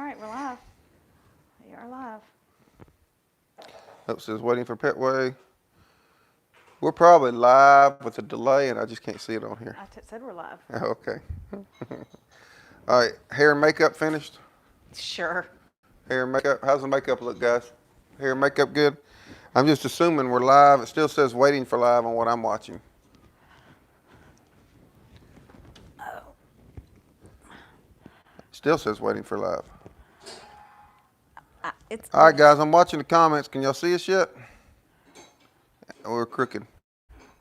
right, we're live. We are live. Oh, it says waiting for Petway. We're probably live with a delay, and I just can't see it on here. Said we're live. Oh, okay. All right. Hair and makeup finished? Sure. Hair and makeup. How's the makeup look, guys? Hair and makeup good? I'm just assuming we're live. It still says waiting for live on what I'm watching. Oh. Still says waiting for live. It's All right, guys. I'm watching the comments. Can y'all see us yet? We're crooked.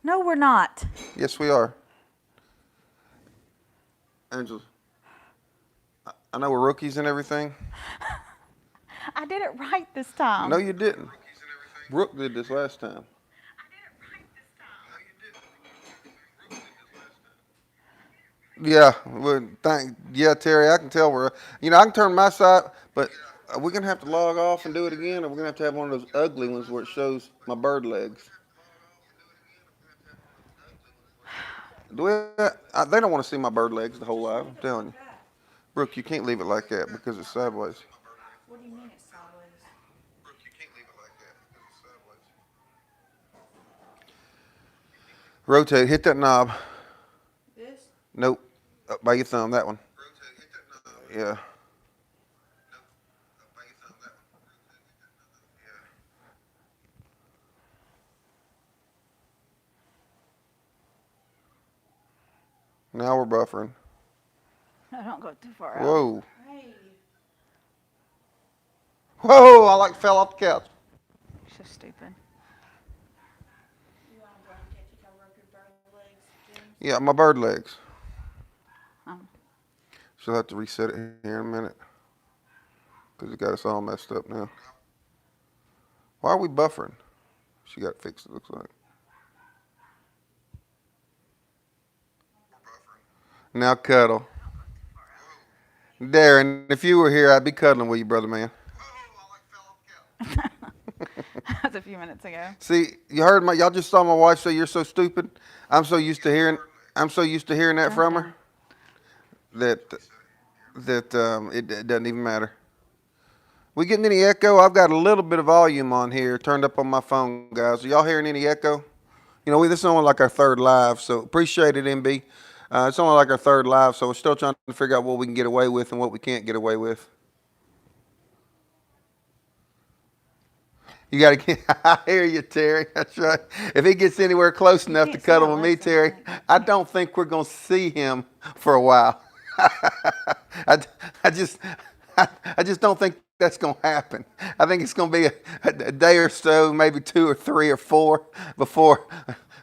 No, we're not. Yes, we are. Angela, I know we're rookies and everything. I did it right this time. No, you didn't. Brooke did this last time. Yeah, yeah, Terry, I can tell I can turn my side, but we're gonna have to log off and do it again, or we're gonna have to have one of those ugly ones where it shows my bird legs. They don't want to see my bird legs the whole live. I'm telling you, Brooke, you can't leave it like that because it's sideways. What do you mean it's sideways? Brooke, you can't leave it like that because it's sideways. Rotate, hit that knob. This? Nope, up by your thumb, that one. Rotate, hit that knob. Yeah. Now we're buffering. No, don't go too far out. Whoa. Hey. Whoa, I like fell off the couch. So stupid. Yeah, my bird legs. Um, She'll have to reset it here in a minute because it got us all messed up now. Why are we buffering? She got it fixed, it looks like. Now cuddle. Darren, if you were here, I'd be cuddling with you, brother man. that was a few minutes ago. See, y'all just saw my wife say you're so stupid. I'm so used to hearing that from her that it doesn't even matter. We getting any echo? I've got a little bit of volume on here turned up on my phone, guys. Are y'all hearing any echo? This is only like our third live, so appreciate it, MB. It's only like our third live, so we're still trying to figure out what we can get away with and what we can't get away with. You got to get, I hear you, Terry. That's right. If he gets anywhere close enough to cuddle with me, Terry, I don't think we're going to see him for a while. I just don't think that's going to happen. I think it's going to be a day or so, maybe 2 or 3 or 4 before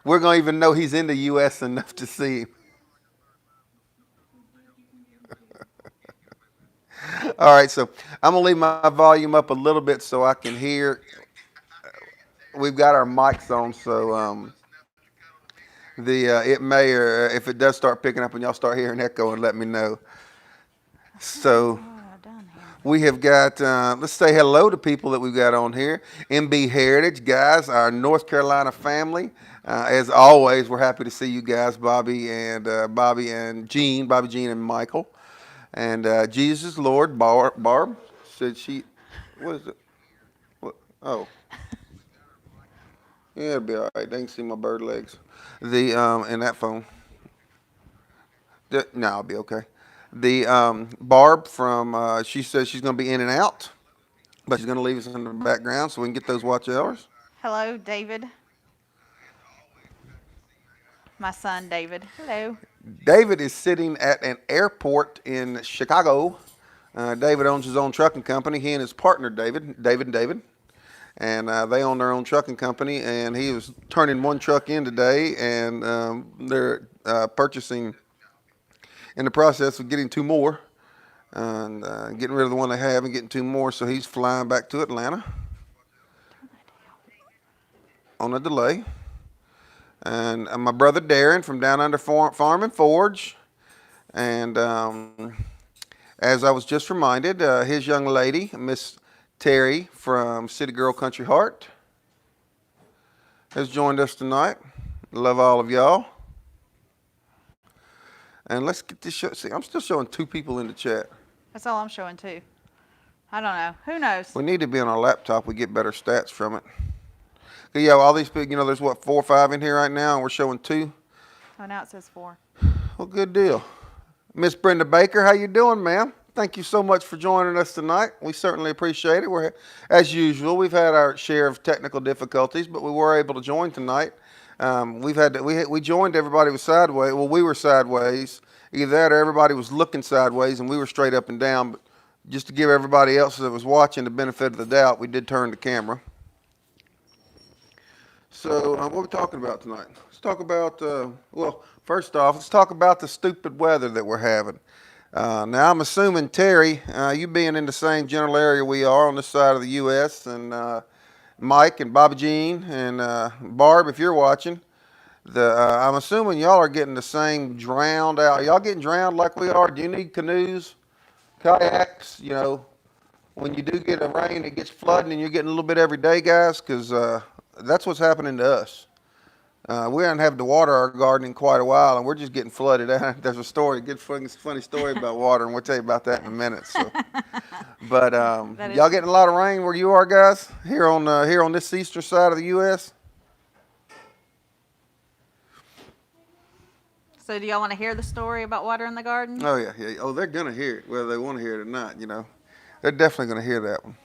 we're going to even know he's in the U.S. enough to see him. All right, so I'm going to leave my volume up a little bit so I can hear. We've got our mics on, so it may, or if it does start picking up and y'all start hearing echo, and let me know. So we have got, let's say hello to people that we've got on here. MB Heritage, guys, our North Carolina family. As always, we're happy to see you guys, Bobby and Jean, Bobby, Jean, and Michael. And Jesus Lord, Barb said what is it? What? Oh. Yeah, it'll be all right. They can see my bird legs. In that phone. No, I'll be okay. Barb she says she's going to be in and out, but she's going to leave us in the background so we can get those watch hours. Hello, David. My son, David. Hello. David is sitting at an airport in Chicago. David owns his own trucking company. He and his partner, David. And they own their own trucking company, and he was turning one truck in today, and they're purchasing, in the process of getting 2 more, and getting rid of the one they have and getting 2 more, so he's flying back to Atlanta on a delay. And my brother Darren from down under Farm and Forge, and as I was just reminded, his young lady, Miss Terry from City Girl Country Heart, has joined us tonight. Love all of y'all. And let's get this show. See, I'm still showing 2 people in the chat. That's all I'm showing too. I don't know. Who knows? We need to be on our laptop. We get better stats from it. Yeah, all these people, you know, there's what, 4 or 5 in here right now, and we're showing 2. Oh, now it says 4. Well, good deal. Miss Brenda Baker, how you doing, ma'am? Thank you so much for joining us tonight. We certainly appreciate it. We're, as usual, we've had our share of technical difficulties, but we were able to join tonight. We joined, everybody was sideways. Well, we were sideways. Either that or everybody was looking sideways, and we were straight up and down. But just to give everybody else that was watching the benefit of the doubt, we did turn the camera. So what are we talking about tonight? Let's talk about, well, first off, let's talk about the stupid weather that we're having. Now, I'm assuming, Terry, you being in the same general area we are on this side of the U.S., and Mike and Bobby Jean and Barb, if you're watching, I'm assuming y'all are getting the same drowned out. Y'all getting drowned like we are? Do you need canoes, kayaks, you know, when you do get a rain, it gets flooding and you're getting a little bit every day, guys? Because that's what's happening to us. We haven't had to water our garden in quite a while, and we're just getting flooded. There's a story, a good funny story about water, and we'll tell you about that in a minute. So. But y'all getting a lot of rain where you are, guys? Here on this eastern side of the U.S. So do y'all want to hear the story about water in the garden? Oh yeah. Oh, they're gonna hear it, whether they want to hear it or not. You know, they're definitely gonna hear that one.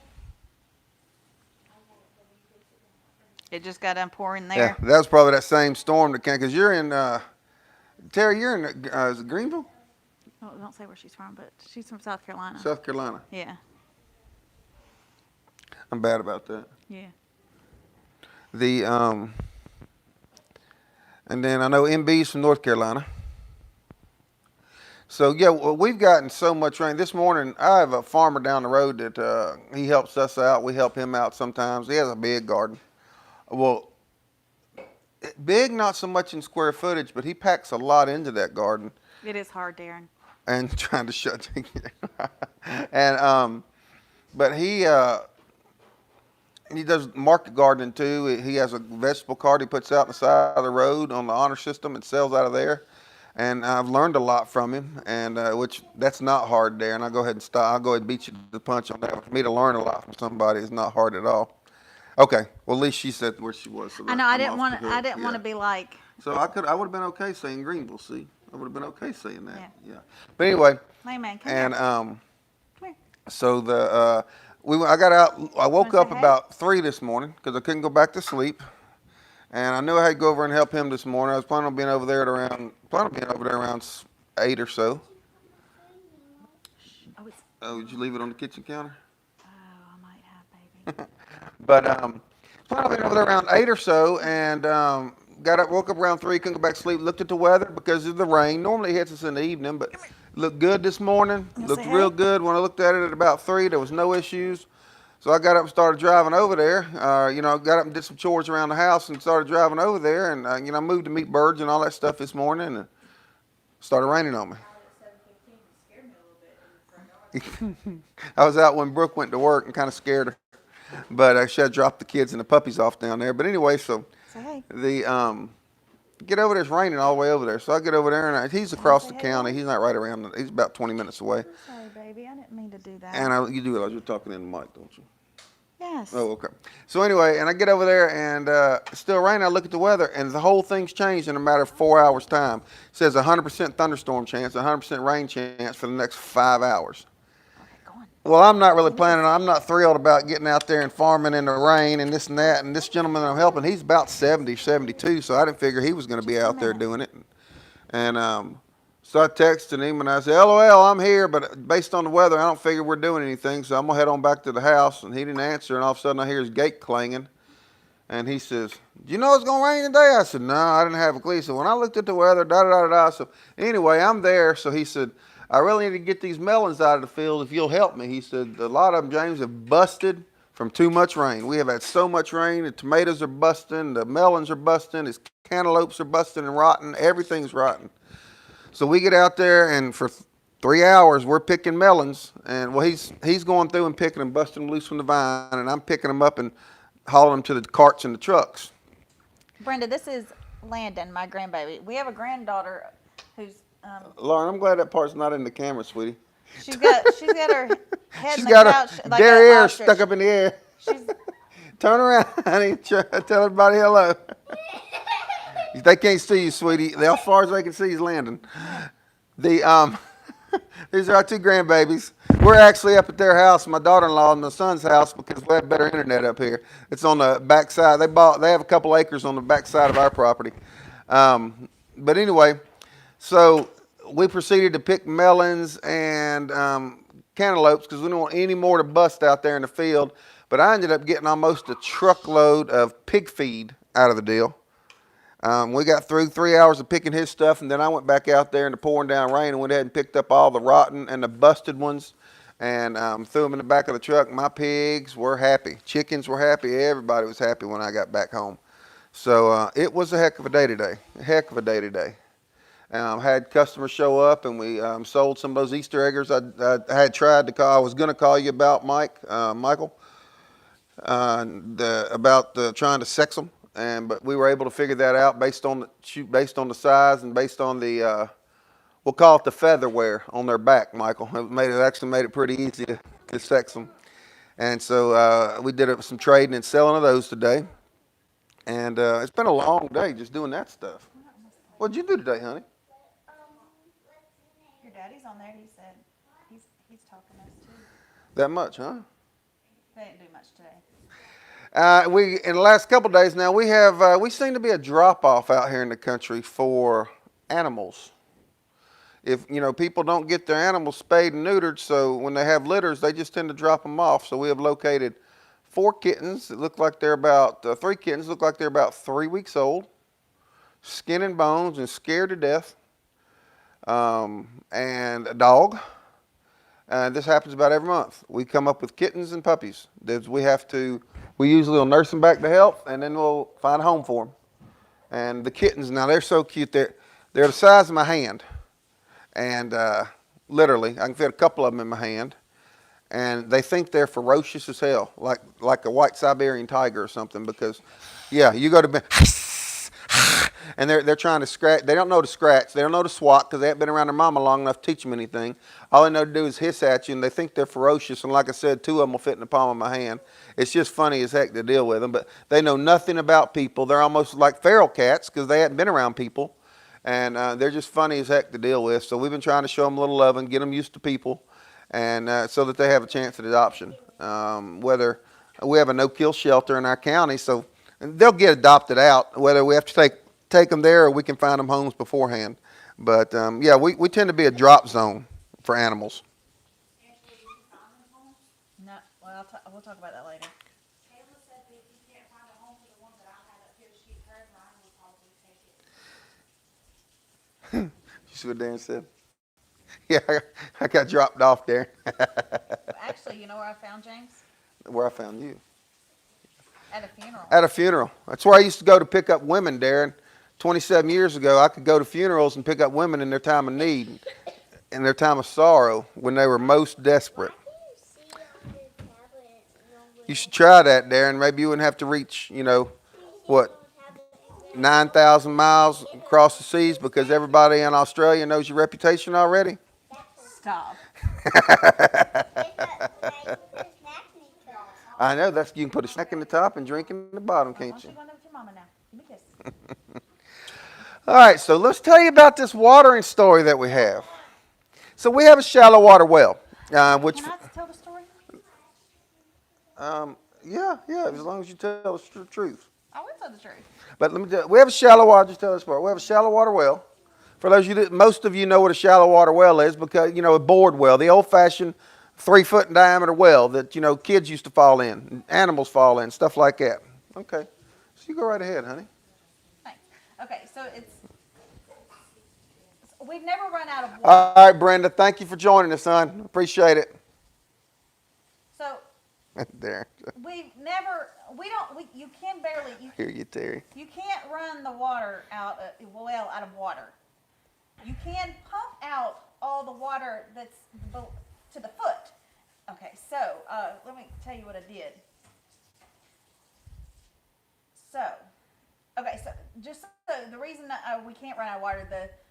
It just got done pouring there. Yeah, that was probably that same storm that came. Because you're in, Terry, you're in, is it Greenville? Oh, don't say where she's from, but she's from South Carolina. South Carolina. Yeah. I'm bad about that. Yeah. And then I know MB's from North Carolina. So yeah, well, we've gotten so much rain. This morning, I have a farmer down the road that he helps us out. We help him out sometimes. He has a big garden. Well, big, not so much in square footage, but he packs a lot into that garden. It is hard, Darren. And trying to shut and but he does market gardening too. He has a vegetable cart he puts out on the side of the road on the honor system and sells out of there. And I've learned a lot from him, and which that's not hard there. And I'll go ahead and stop. I'll go ahead and beat you to the punch on that. For me to learn a lot from somebody is not hard at all. Okay, well at least she said where she was. So I know. I didn't want to be like. So I would have been okay saying Greenville. See, I would have been okay saying that. Yeah. But anyway. Hey man, come and here. Come here. So I got out. I woke up about 3 this morning because I couldn't go back to sleep, and I knew I had to go over and help him this morning. I was planning on being over there at around 8 or so. Oh, did you leave it on the kitchen counter? Oh, I might have, baby. But planning on being over there around 8 or so, and woke up around 3, couldn't go back to sleep. Looked at the weather because of the rain. Normally it hits us in the evening, but looked good this morning. Looked real good. When I looked at it at about 3, there was no issues. So I got up and started driving over there. Got up and did some chores around the house and started driving over there. And, I moved to meet birds and all that stuff this morning, and it started raining on me. I was out when Brooke went to work and kind of scared her. But she had dropped the kids and the puppies off down there. But anyway, so get over there, it's raining all the way over there. So I get over there, and he's across the county. He's not right around. He's about 20 minutes away. I'm sorry, baby. I didn't mean to do that. And you do it. You're talking in the mic, don't you? Yes. Oh, okay. So anyway, and I get over there, and it's still raining. I look at the weather, and the whole thing's changed in a matter of 4 hours' time. It says 100% thunderstorm chance, 100% rain chance for the next 5 hours. Well, I'm not really planning. I'm not thrilled about getting out there and farming in the rain and this and that. And this gentleman that I'm helping, he's about 70, 72, so I didn't figure he was going to be out there doing it. And so I texted him and I said, LOL, I'm here, but based on the weather, I don't figure we're doing anything, so I'm going to head on back to the house. And he didn't answer, and all of a sudden I hear his gate clanging. And he says, do you know it's going to rain today? I said, no, I didn't have a clue. So when I looked at the weather, da-da-da-da-da. So anyway, I'm there. So he said, I really need to get these melons out of the field if you'll help me. He said, a lot of them, James, have busted from too much rain. We have had so much rain. The tomatoes are busting. The melons are busting. His cantaloupes are busting and rotten. Everything's rotten. So we get out there, and for 3 hours, we're picking melons. And, well, he's going through and picking them, busting them loose from the vine, and I'm picking them up and hauling them to the carts and the trucks. Brenda, this is Landon, my grandbaby. We have a granddaughter who's... Lauren, I'm glad that part's not in the camera, sweetie. She's got her head She's in the got couch her like an derriere ostrich. stuck up in the air. She's Turn around, honey. Tell everybody hello. They can't see you, sweetie. As far as they can see is Landon. The these are our two grandbabies. We're actually up at their house, my daughter-in-law and my son's house, because we have better internet up here. It's on the back side. They have a couple acres on the back side of our property. But anyway, so we proceeded to pick melons and cantaloupes because we didn't want any more to bust out there in the field. But I ended up getting almost a truckload of pig feed out of the deal. We got through 3 hours of picking his stuff, and then I went back out there in the pouring down rain and went ahead and picked up all the rotten and the busted ones and threw them in the back of the truck. My pigs were happy. Chickens were happy. Everybody was happy when I got back home. So it was a heck of a day today. A heck of a day today. Had customers show up, and we sold some of those Easter eggers. I had tried to call. I was going to call you about Michael, about trying to sex them, but we were able to figure that out based on the size and based on the we'll call it the feather wear on their back. Michael, it actually made it pretty easy to sex them, and so we did some trading and selling of those today, and it's been a long day just doing that stuff. What'd you do today, honey? Your daddy's on there. He said he's talking to us too. That much, huh? They didn't do much today. We in the last couple of days now we seem to be a drop off out here in the country for animals. If people don't get their animals spayed and neutered, so when they have litters, they just tend to drop them off. So we have located 4 kittens that look like they're about 3 kittens look like they're about 3 weeks old, skin and bones and scared to death, and a dog. This happens about every month. We come up with kittens and puppies. We usually will nurse them back to health, and then we'll find a home for them. And the kittens, now they're so cute. They're the size of my hand, and literally, I can fit a couple of them in my hand. And they think they're ferocious as hell, like a white Siberian tiger or something. Because, yeah, you go to bed, and they're trying to scratch. They don't know to scratch. They don't know to swat because they haven't been around their mama long enough to teach them anything. All they know to do is hiss at you, and they think they're ferocious. And like I said, 2 of them will fit in the palm of my hand. It's just funny as heck to deal with them. But they know nothing about people. They're almost like feral cats because they hadn't been around people. And they're just funny as heck to deal with. So we've been trying to show them a little love and get them used to people, and so that they have a chance at adoption. Whether we have a no-kill shelter in our county, so they'll get adopted out. Whether we have to take them there or we can find them homes beforehand. But yeah, we tend to be a drop zone for animals. No, well, we'll talk about that later. Kayla said that if you can't find a home for the one that I had up here, her and Ryan would probably take it. You see what Darren said? Yeah, I got dropped off there. Actually, you know where I found James? Where I found you. At a funeral. At a funeral. That's where I used to go to pick up women, Darren. 27 years ago, I could go to funerals and pick up women in their time of need, in their time of sorrow, when they were most desperate. You should try that, Darren. Maybe you wouldn't have to reach, 9,000 miles across the seas because everybody in Australia knows your reputation already. Stop. I know. You can put a snack in the top and drink in the bottom, can't you? Why don't you go with your mama now? Give me a kiss. All right, so let's tell you about this watering story that we have. So we have a shallow water well, which. Can I tell the story? Yeah, as long as you tell the truth. I will tell the truth. But let me tell you, we have a shallow water. Just tell this part. We have a shallow water well. For those of you that most of you know what a shallow water well is, because a bored well, the old-fashioned 3-foot in diameter well that kids used to fall in, animals fall in, stuff like that. Okay, so you go right ahead, honey. Thanks. Okay, so we've never run out of water. All right, Brenda, thank you for joining us, son. Appreciate it. So There. you can barely. Hear you, Terry. You can't run the water out of water. You can pump out all the water that's to the foot. Okay, so let me tell you what I did. So, the reason that we can't run out of water,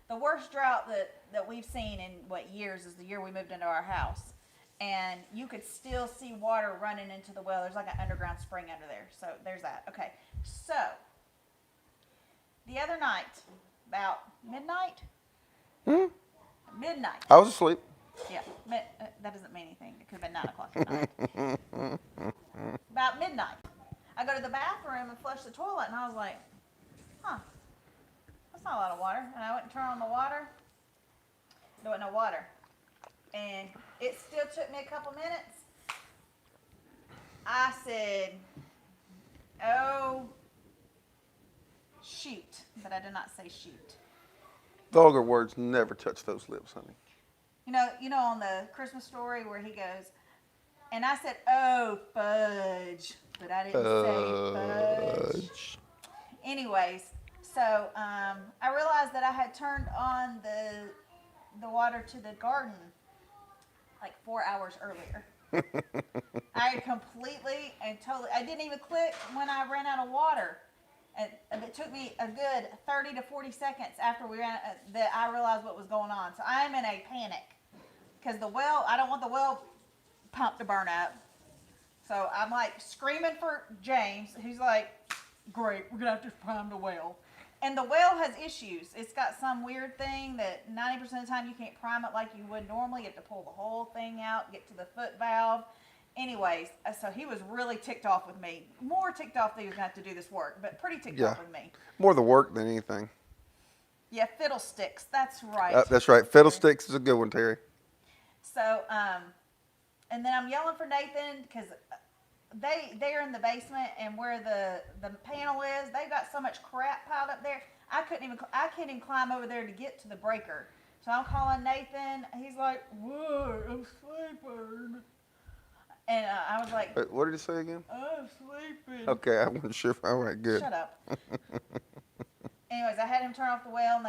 The worst drought that we've seen in what years is the year we moved into our house. And you could still see water running into the well. There's like an underground spring under there. So there's that. Okay. So the other night, about midnight? Midnight. I was asleep. Yeah, that doesn't mean anything. It could have been 9 o'clock at night. About midnight, I go to the bathroom and flush the toilet, and I was like, huh, that's not a lot of water. And I went and turned on the water. There wasn't no water. And it still took me a couple minutes. I said, oh, shoot. But I did not say shoot. Vulgar words never touch those lips, honey. You know, on the Christmas Story where he goes, and I said, "Oh, fudge," but I didn't say fudge. Anyways, so I realized that I had turned on the water to the garden like 4 hours earlier. I completely and totally. I didn't even click when I ran out of water. And it took me a good 30 to 40 seconds after we ran that I realized what was going on. So I'm in a panic because the well, I don't want the well pump to burn up. So I'm like screaming for James, who's like, great, we're gonna have to prime the well. And the well has issues. It's got some weird thing that 90% of the time you can't prime it like you would normally. You have to pull the whole thing out, get to the foot valve. Anyways, so he was really ticked off with me. More ticked off that he was going to have to do this work, but pretty ticked off with me. More the work than anything. Yeah, fiddlesticks. That's right. That's right. Fiddlesticks is a good one, Terry. So, and then I'm yelling for Nathan because they're in the basement, and where the panel is, they've got so much crap piled up there. I can't even climb over there to get to the breaker. So I'm calling Nathan. He's like, "What? I'm sleeping." And I was like, Wait, what did he say again? I'm sleeping. Okay, I wasn't sure. All right, good. Shut up. Anyways, I had him turn off the well, and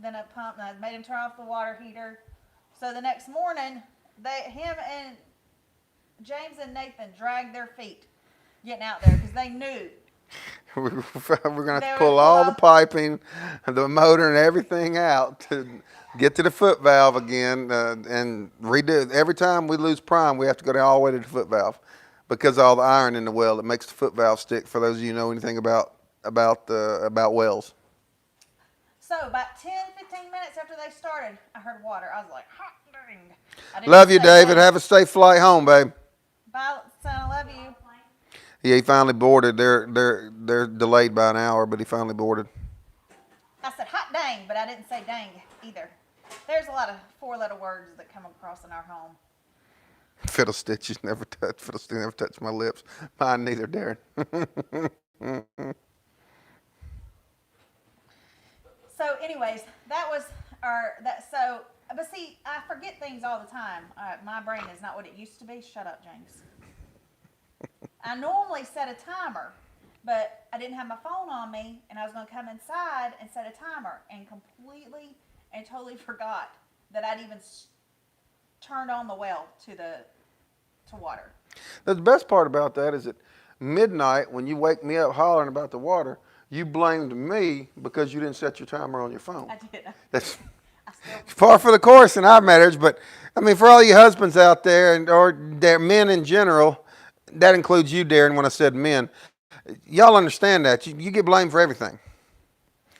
then I pumped, and I made him turn off the water heater. So the next morning, him and James and Nathan dragged their feet getting out there because they knew. We're going to have to pull all the piping, the motor, and everything out to get to the foot valve again and redo it. Every time we lose prime, we have to go down all the way to the foot valve because of all the iron in the well that makes the foot valve stick, for those of you who know anything about wells. So about 10, 15 minutes after they started, I heard water. I was like, hot dang. Love you, David. Have a safe flight home, babe. Bye, son. I love you. Yeah, he finally boarded. They're delayed by an hour, but he finally boarded. I said hot dang, but I didn't say dang either. There's a lot of 4-letter words that come across in our home. Fiddlesticks never touch my lips. Mine neither, Darren. So anyways, but see, I forget things all the time. My brain is not what it used to be. Shut up, James. I normally set a timer, but I didn't have my phone on me, and I was going to come inside and set a timer, and completely and totally forgot that I'd even turned on the well to water. The best part about that is at midnight, when you wake me up hollering about the water, you blamed me because you didn't set your timer on your phone. I did. That's par for the course in our marriage, but I mean, for all you husbands out there or men in general, that includes you, Darren, when I said men, y'all understand that. You get blamed for everything.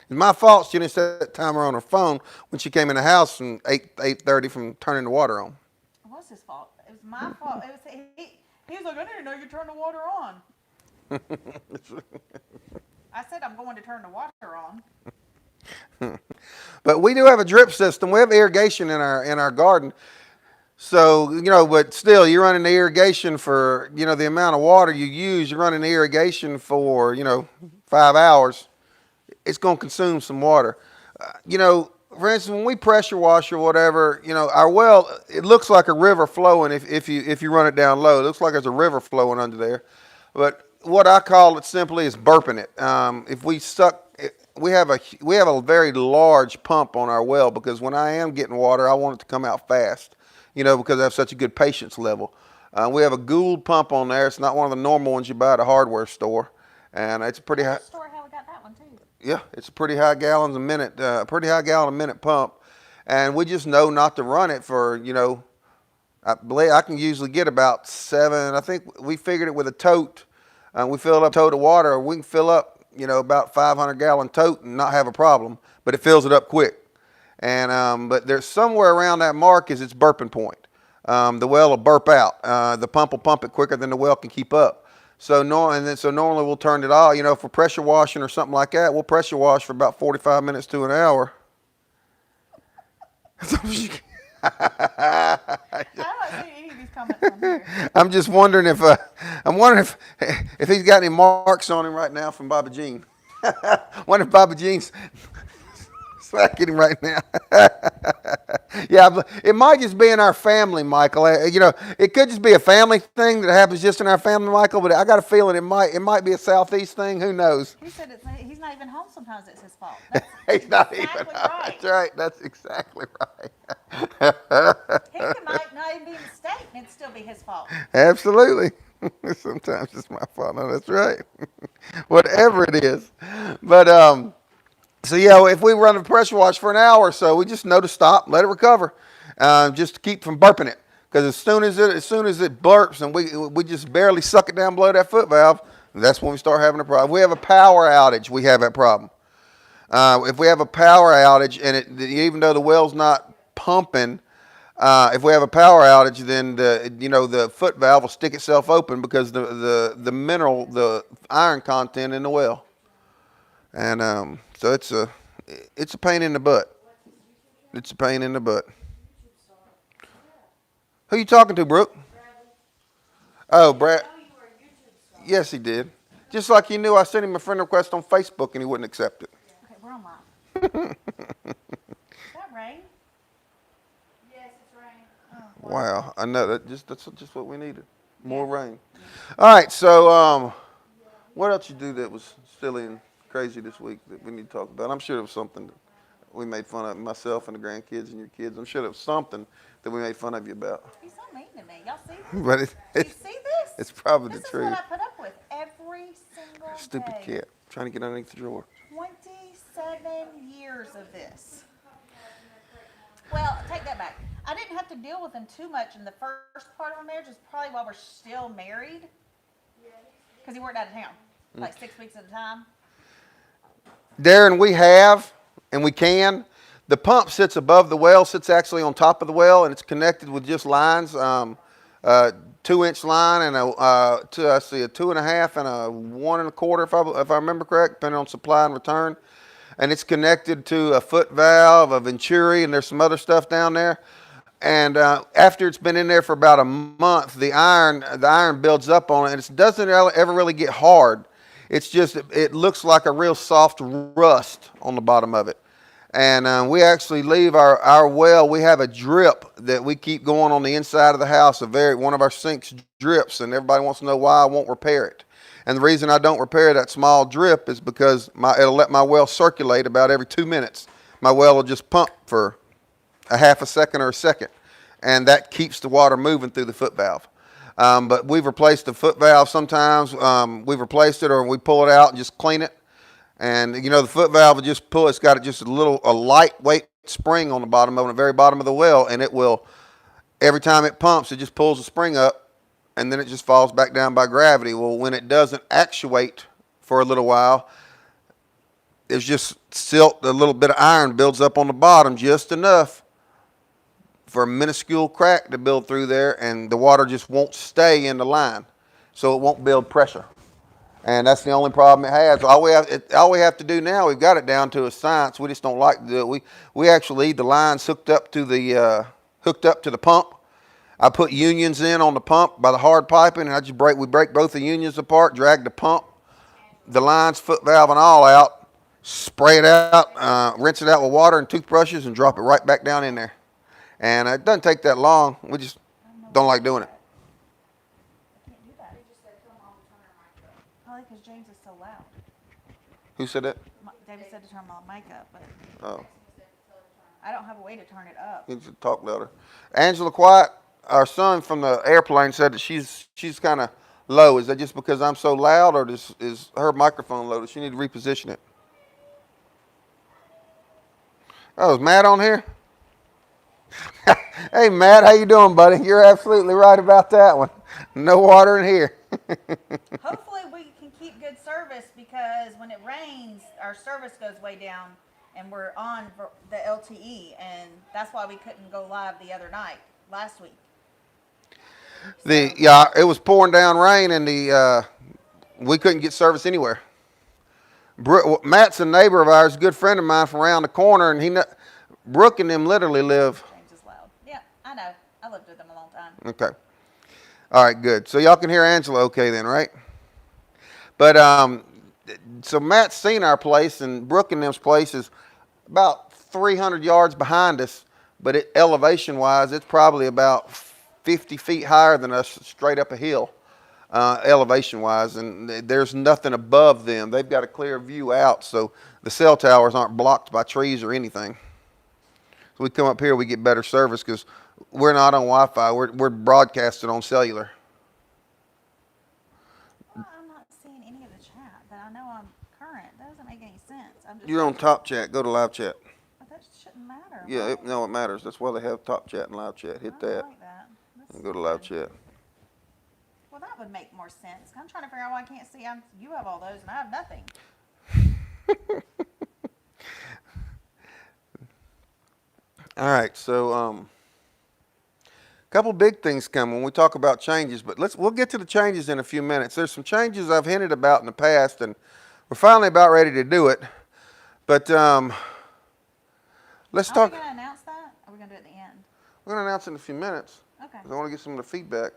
It's my fault she didn't set that timer on her phone when she came in the house from 8:30 from turning the water on. It was his fault. It was my fault. He was like, I didn't know you turned the water on. I said I'm going to turn the water on. But we do have a drip system. We have irrigation in our garden. So, but still, you're running the irrigation for, the amount of water you use, you're running the irrigation for, 5 hours. It's going to consume some water. For instance, when we pressure wash or whatever, our well, it looks like a river flowing if you run it down low. It looks like there's a river flowing under there. But what I call it simply is burping it. If we suck, we have a very large pump on our well because when I am getting water, I want it to come out fast. Because I have such a good patience level. We have a Gould pump on there. It's not one of the normal ones you buy at a hardware store. And it's pretty high. Store how we got that one too. Yeah, it's a pretty high gallons a minute, pretty high gallon a minute pump, and we just know not to run it for, you know, I believe I can usually get about 7. I think we figured it with a tote. We fill up a tote of water. We can fill up, you know, about 500-gallon tote and not have a problem, but it fills it up quick. And but there's somewhere around that mark is its burping point. The well will burp out. The pump will pump it quicker than the well can keep up. So normally we'll turn it off. You know, if we're pressure washing or something like that, we'll pressure wash for about 45 minutes to an hour. I don't see any of these comments on here. I'm just wondering if if he's got any marks on him right now from Baba Jean. Wonder if Baba Jean's slacking him right now. Yeah, but it might just be in our family, Michael. You know, it could just be a family thing that happens just in our family, Michael. But I got a feeling it might be a southeast thing. Who knows? He said he's not even home. Sometimes it's his fault. He's not exactly even. right. That's right. That's exactly right. He might not even be in the state, and it'd still be his fault. Absolutely. Sometimes it's my fault. No, that's right. Whatever it is. But so yeah, if we run a pressure wash for an hour or so, we just know to stop, let it recover, just to keep from burping it. Because as soon as it burps and we just barely suck it down below that foot valve, that's when we start having a problem. If we have a power outage, we have that problem. If we have a power outage and even though the well's not pumping, if we have a power outage, then the foot valve will stick itself open because the iron content in the well, and so it's a pain in the butt. It's a pain in the butt. Who you talking to, Brooke? Oh, Brad. Yes, he did. Just like he knew I sent him a friend request on Facebook and he wouldn't accept it. Okay, we're on live. Is that rain? Yes, it's raining. Oh, Wow, I know that's just what we needed. More rain. All right, so what else you do that was silly and crazy this week that we need to talk about? I'm sure it was something that we made fun of, myself and the grandkids and your kids. I'm sure it was something that we made fun of you about. He's so mean to me. Y'all see this? But Do you see this? it's probably This the is truth. what I put up with every single Stupid day. cat trying to get underneath the drawer. 27 years of this. Well, take that back. I didn't have to deal with him too much in the first part of our marriage. It's probably while we're still married. Because he worked out of town, like 6 weeks at a time. Darren, we have, and we can. The pump sits above the well, sits actually on top of the well, and it's connected with just lines, 2-inch line and a 2.5 and a 1 1/4, if I remember correct, depending on supply and return. And it's connected to a foot valve, a venturi, and there's some other stuff down there. And after it's been in there for about a month, the iron builds up on it, and it doesn't ever really get hard. It's just it looks like a real soft rust on the bottom of it. And we actually leave our well. We have a drip that we keep going on the inside of the house. One of our sinks drips, and everybody wants to know why I won't repair it. And the reason I don't repair that small drip is because it'll let my well circulate about every 2 minutes. My well will just pump for a half a second or a second, and that keeps the water moving through the foot valve. But we've replaced the foot valve sometimes. We've replaced it, or we pull it out and just clean it. And you know, the foot valve will just pull. It's got just a lightweight spring on the bottom, on the very bottom of the well, and it will, every time it pumps, it just pulls the spring up, and then it just falls back down by gravity. Well, when it doesn't actuate for a little while, there's just silt, a little bit of iron builds up on the bottom, just enough for a minuscule crack to build through there, and the water just won't stay in the line, so it won't build pressure. And that's the only problem it has. All we have to do now, we've got it down to a science. We just don't like to do it. We actually leave the lines hooked up to the pump. I put unions in on the pump by the hard piping, and we break both the unions apart, drag the pump, the lines, foot valve, and all out, spray it out, rinse it out with water and toothbrushes, and drop it right back down in there. And it doesn't take that long. We just don't like doing it. I can't do that. Probably because James is so loud. Who said that? David said to turn my mic up, but Oh, I don't have a way to turn it up. you should talk louder. Angela Quiet, our son from the airplane, said that she's kind of low. Is that just because I'm so loud, or is her microphone low? Does she need to reposition it? Oh, is Matt on here? Hey, Matt, how you doing, buddy? You're absolutely right about that one. No water in here. Hopefully we can keep good service because when it rains, our service goes way down and we're on the LTE, and that's why we couldn't go live the other night, last week. Yeah, it was pouring down rain, and we couldn't get service anywhere. Matt's a neighbor of ours, a good friend of mine from around the corner, and Brooke and them literally live. James is loud. Yeah, I know. I lived with them a long time. Okay. All right, good. So y'all can hear Angela okay then, right? But so Matt's seen our place, and Brooke and them's place is about 300 yards behind us, but elevation-wise, it's probably about 50 feet higher than us, straight up a hill, elevation-wise, and there's nothing above them. They've got a clear view out, so the cell towers aren't blocked by trees or anything. So we come up here, we get better service because we're not on Wi-Fi. We're broadcasting on cellular. Well, I'm not seeing any of the chat, but I know I'm current. That doesn't make any sense. I'm just. You're on top chat. Go to live chat. But that shouldn't matter. Yeah, it matters. That's why they have top chat and live chat. Hit I that don't like that. and go to live chat. Well, that would make more sense. I'm trying to figure out why I can't see. You have all those and I have nothing. All right, so a couple big things coming when we talk about changes, but we'll get to the changes in a few minutes. There's some changes I've hinted about in the past, and we're finally about ready to do it. But let's Are talk. we going to announce that? Or are we going to do it at the end? We're going to announce it in a few minutes. Okay. 'Cause I want to get some of the feedback.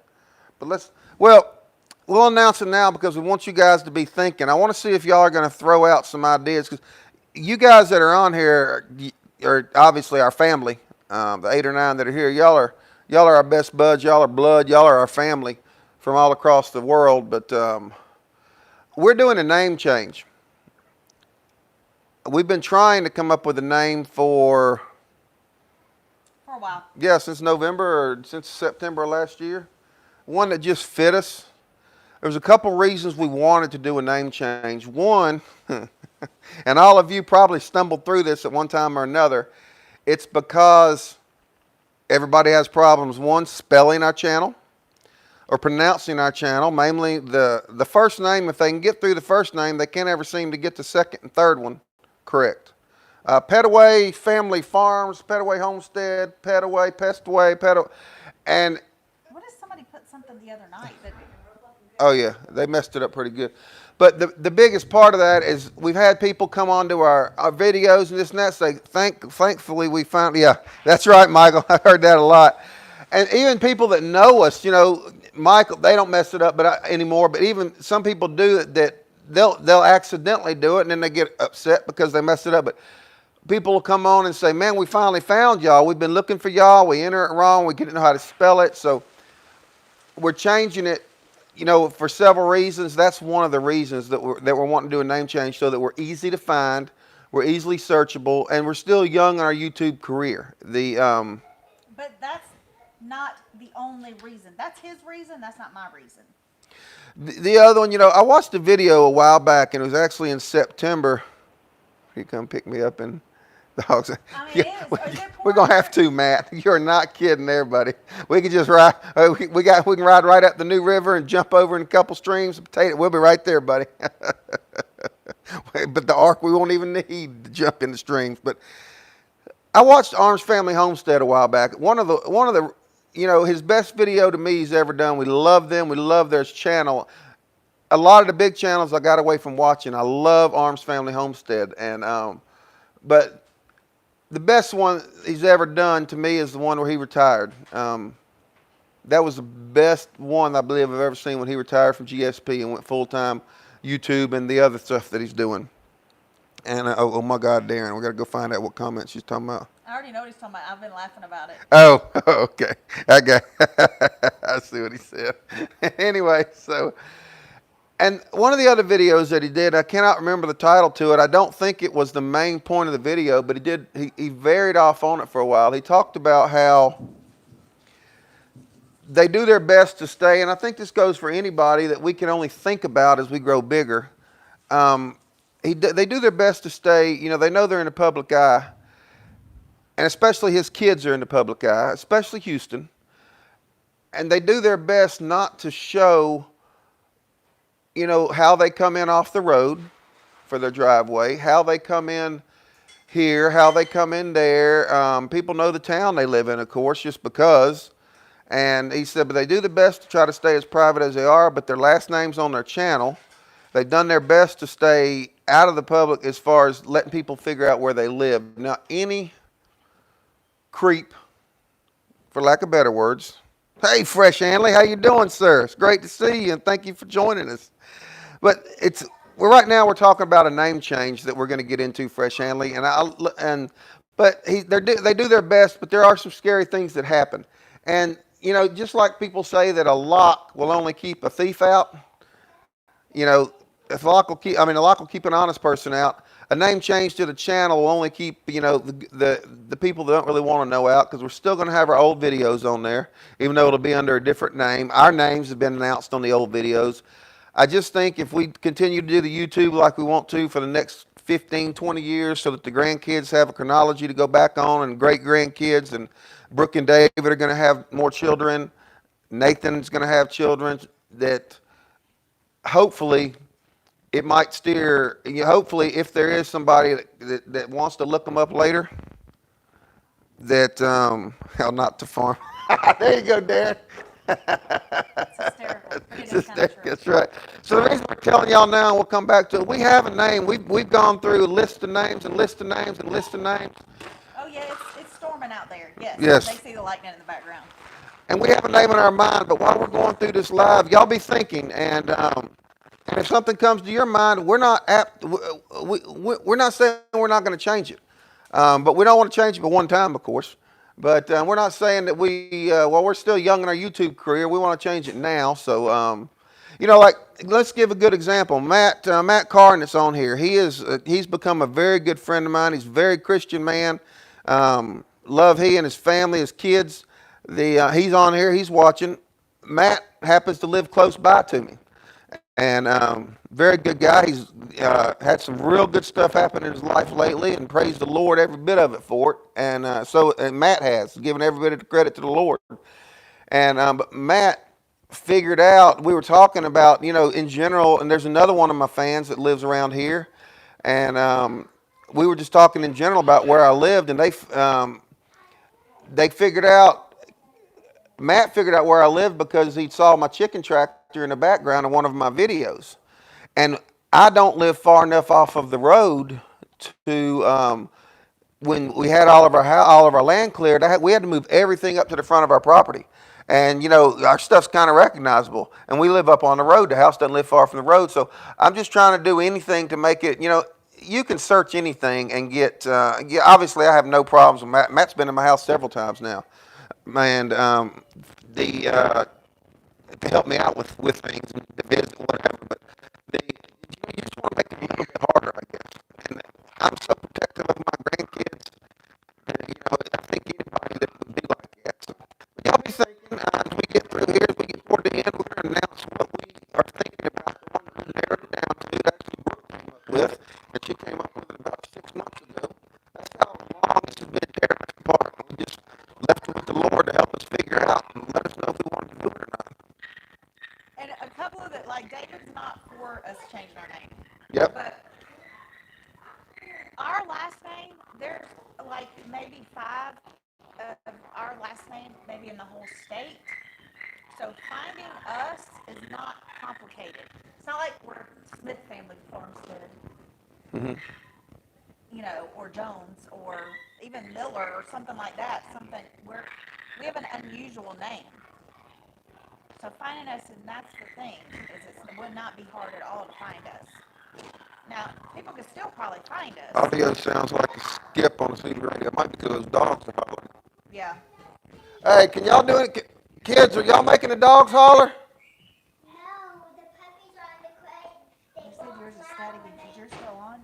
But we'll announce it now because we want you guys to be thinking. I want to see if y'all are going to throw out some ideas, because you guys that are on here are obviously our family. The 8 or 9 that are here, y'all are our best buds. Y'all are blood. Y'all are our family from all across the world. But we're doing a name change. We've been trying to come up with a name for a while. Yeah, since November or since September of last year. One that just fit us. There was a couple reasons we wanted to do a name change. One, and all of you probably stumbled through this at one time or another, it's because everybody has problems. One, spelling our channel or pronouncing our channel, mainly the first name. If they can get through the first name, they can't ever seem to get the second and third one correct. Petaway Family Farms, Petaway Homestead, Petaway, Pestaway, and What if somebody put something the other night that? oh yeah, they messed it up pretty good. But the biggest part of that is we've had people come onto our videos and this and that say, thankfully we found, yeah, that's right, Michael. I heard that a lot. And even people that know us, you know, Michael, they don't mess it up anymore, but even some people do that they'll accidentally do it and then they get upset because they messed it up. But people will come on and say, man, we finally found y'all. We've been looking for y'all. We enter it wrong. We didn't know how to spell it. So we're changing it, you know, for several reasons. That's one of the reasons that we're wanting to do a name change, so that we're easy to find, we're easily searchable, and we're still young in our YouTube career. But that's not the only reason. That's his reason. That's not my reason. The other one, you know, I watched a video a while back, and it was actually in September. You come pick me up in the hogs. I mean, We're gonna have to, Matt. You're not kidding there, buddy. We can just ride. We can ride right up the New River and jump over in a couple streams. We'll be right there, buddy. But the ark, we won't even need to jump in the streams. But I watched Arms Family Homestead a while back. One of the, you know, his best video to me he's ever done. We love them. We love their channel. A lot of the big channels I got away from watching. I love Arms Family Homestead, and but the best one he's ever done to me is the one where he retired. That was the best one I believe I've ever seen, when he retired from GSP and went full-time YouTube and the other stuff that he's doing. And oh my God, Darren, we got to go find out what comments she's talking about. I already know what he's talking about. I've been laughing about it. Oh, okay. I see what he said. Anyway, so, and one of the other videos that he did, I cannot remember the title to it. I don't think it was the main point of the video, but he varied off on it for a while. He talked about how they do their best to stay, and I think this goes for anybody that we can only think about as we grow bigger. They do their best to stay, you know, they know they're in the public eye, and especially his kids are in the public eye, especially Houston, and they do their best not to show, how they come in off the road for their driveway, how they come in here, how they come in there. People know the town they live in, of course, just because. And he said, but they do the best to try to stay as private as they are, but their last name's on their channel. They've done their best to stay out of the public as far as letting people figure out where they live. Now, any creep, for lack of better words, hey, Fresh Hanley, how you doing, sir? It's great to see you, and thank you for joining us. But right now we're talking about a name change that we're going to get into, Fresh Hanley, they do their best, but there are some scary things that happen. And just like people say that a lock will only keep a thief out, if a lock will keep an honest person out. A name change to the channel will only keep, the people that don't really want to know out, because we're still going to have our old videos on there, even though it'll be under a different name. Our names have been announced on the old videos. I just think if we continue to do the YouTube like we want to for the next 15, 20 years, so that the grandkids have a chronology to go back on, and great grandkids, and Brooke and David are going to have more children, Nathan's going to have children, that hopefully it might steer, hopefully if there is somebody that wants to look them up later, that, hell, not to farm. There you go, Dad. It's hysterical. But it is kind of true. That's right. So the reason we're telling y'all now, we'll come back to it. We have a name. We've gone through a list of names and list of names and list of names. Oh yeah, it's storming out there. Yes. Yes. They see the lightning in the background. And we have a name in our mind, but while we're going through this live, y'all be thinking, and if something comes to your mind, we're not we're not saying we're not going to change it, but we don't want to change it but one time, of course. But we're not saying that while we're still young in our YouTube career, we want to change it now. So, let's give a good example. Matt Carn that's on here. He's become a very good friend of mine. He's a very Christian man. Love he and his family, his kids. He's on here. He's watching. Matt happens to live close by to me, and very good guy. He's had some real good stuff happen in his life lately, and praise the Lord every bit of it for it. And Matt has given every bit of the credit to the Lord. And but Matt figured out, we were talking about, in general, and there's another one of my fans that lives around here, and we were just talking in general about where I lived, and Matt figured out where I lived because he saw my chicken tractor in the background of one of my videos. And I don't live far enough off of the road to, when we had all of our land cleared, we had to move everything up to the front of our property. And, our stuff's kind of recognizable. And we live up on the road. The house doesn't live far from the road. So I'm just trying to do anything to make it, you can search anything and get, obviously I have no problems with Matt. Matt's been in my house several times now. And to help me out with things, and to visit, whatever. But you just want to make it a little bit harder, I guess. And I'm so protective of my grandkids. And, I think anybody that would be like that. So y'all be thinking, as we get through here, as we get toward the end, we're going to announce what we are thinking about. The one to narrow it down to, that's what Brooke came up with. And she came up with it about 6 months ago. That's how long this has been tearing us apart. We just left it with the Lord to help us figure out and let us know if we wanted to do it or not. And a couple of it, like David's not for us changing our name. Yep. But our last name, there's like maybe 5 of our last name, maybe in the whole state. So finding us is not complicated. It's not like we're Smith family farmstead, Mm-hmm. Or Jones, or even Miller, or something like that. We have an unusual name. So finding us, and that's the thing, is it would not be hard at all to find us. Now, people can still probably find us. Audio sounds like a skip on the CD radio. It might be because those dogs are hollering. Yeah. Hey, can y'all do it? Kids, are y'all making the dogs holler? No, the puppies are in the crate. You said yours is static. Is yours still on?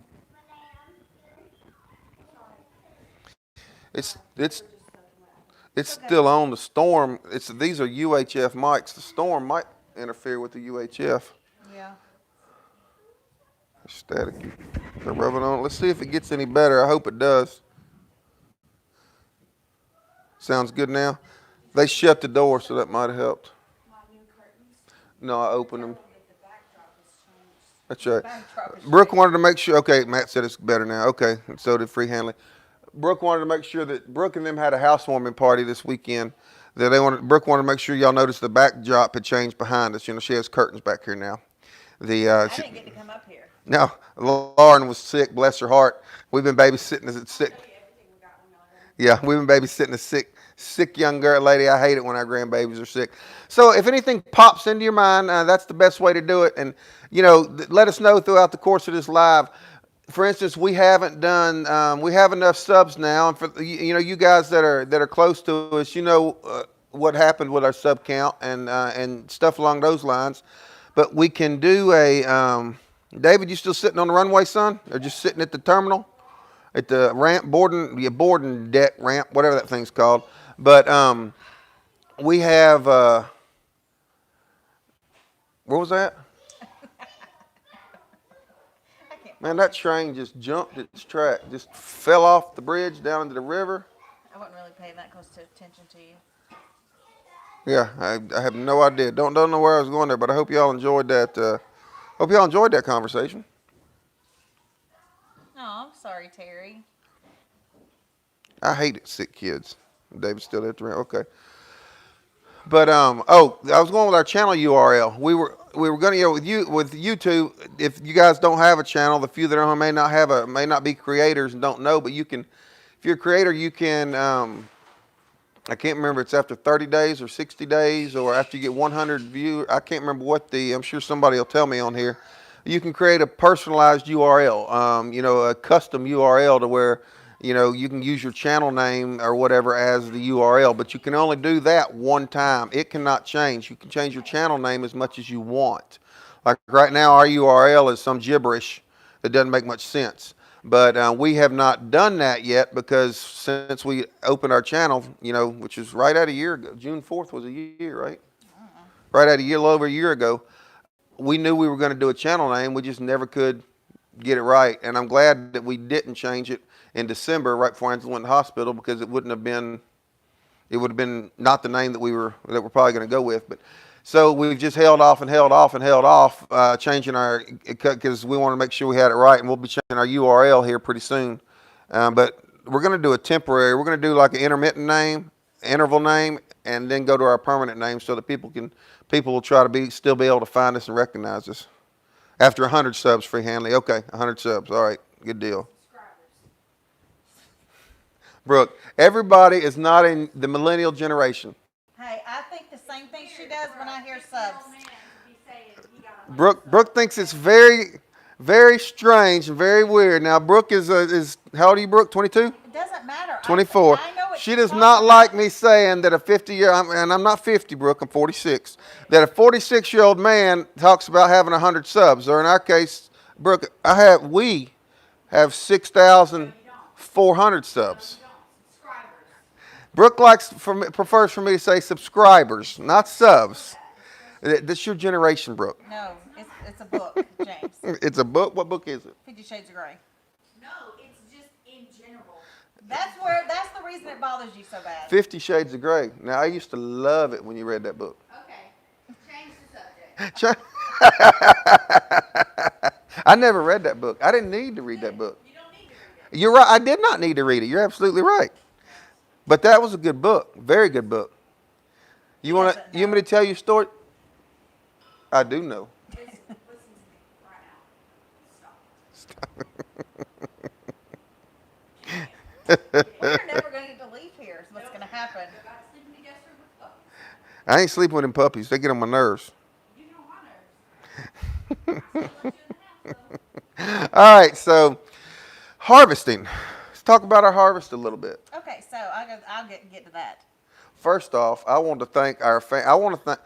It's still on. The storm. These are UHF mics. The storm might interfere with the UHF. Yeah. Static. They're rubbing on it. Let's see if it gets any better. I hope it does. Sounds good now? They shut the door, so that might have helped. My new curtains. No, I opened them. If the backdrop has changed. That's right. Backdrop is Brooke changed. wanted to make sure. Okay, Matt said it's better now. Okay, and so did Free Hanley. Brooke wanted to make sure that Brooke and them had a housewarming party this weekend. That Brooke wanted to make sure y'all noticed the backdrop had changed behind us. You know, she has curtains back here now. The I didn't get to come up here. no, Lauren was sick. Bless her heart. We've been babysitting a sick. Everything we got when y'all done. Yeah, we've been babysitting a sick young girl lady. I hate it when our grandbabies are sick. So if anything pops into your mind, that's the best way to do it. And you know, let us know throughout the course of this live. For instance, we haven't done. We have enough subs now, and for you know, you guys that are close to us, you know what happened with our sub count and stuff along those lines. But we can do a. David, you still sitting on the runway, son, or just sitting at the terminal? At the ramp, boarding deck ramp, whatever that thing's called. But we have, where was that? I can't. Man, that train just jumped its track, just fell off the bridge down into the river. I wasn't really paying that close attention to you. Yeah, I have no idea. Don't know where I was going there, but I hope y'all enjoyed that. Hope y'all enjoyed that conversation. Oh, I'm sorry, Terry. I hated sick kids. David's still at the ramp. Okay. But oh, I was going with our channel URL. We were going to with YouTube. If you guys don't have a channel, the few that are on may not be creators and don't know, but you can. If you're a creator, you can. I can't remember. It's after 30 days or 60 days or after you get 100 views. I can't remember what I'm sure somebody will tell me on here. You can create a personalized URL. You know, a custom URL to where. You know, you can use your channel name or whatever as the URL, but you can only do that one time. It cannot change. You can change your channel name as much as you want. Like right now, our URL is some gibberish that doesn't make much sense. But we have not done that yet because since we opened our channel, you know, which is right at a year ago, June 4th was a year, right? Right at a little over a year ago, we knew we were going to do a channel name. We just never could get it right. And I'm glad that we didn't change it in December, right before Angela went to the hospital, because it would have been not the name that we're probably going to go with. But so we've just held off, changing our, because we want to make sure we had it right, and we'll be changing our URL here pretty soon. But we're going to do a temporary. We're going to do like an interval name, and then go to our permanent name so that people will try to still be able to find us and recognize us. After 100 subs, Free Hanley. Okay, 100 subs. All right, good deal. Brooke, everybody is not in the millennial generation. Hey, I think the same thing she does when I hear subs. Old man to be saying he got a Brooke thinks it's very, very strange and very weird. Now, Brooke is how old are you, Brooke? 22? It doesn't matter. 24. I know what She you're does talking not about. like me saying that a and I'm not 50, Brooke, I'm 46, that a 46-year-old man talks about having 100 subs. Or in our case, Brooke, we have 6,400 subs. subscribers. Brooke prefers for me to say subscribers, not subs. That's your generation, Brooke. No, it's a book, James. It's a book. What book is it? 50 Shades of Grey. No, it's just in general. That's the reason it bothers you so bad. 50 Shades of Grey. Now, I used to love it when you read that book. Okay, change the subject. I never read that book. I didn't need to read that book. You don't need to read it. You're right. I did not need to read it. You're absolutely right. But that was a good book. Very good book. You want doesn't to? You want me to tell you a story? I do know. Listen to me right now. Stop. We're never going to get to leave here is what's going to happen. You got to sleep in the guest room with puppies. I ain't sleeping with them puppies. They get on my nerves. You know my nerves. I still let you in the house, though. All right. So, harvesting. Let's talk about our harvest a little bit. Okay, so I'll get to that. First off, I want to thank I want to thank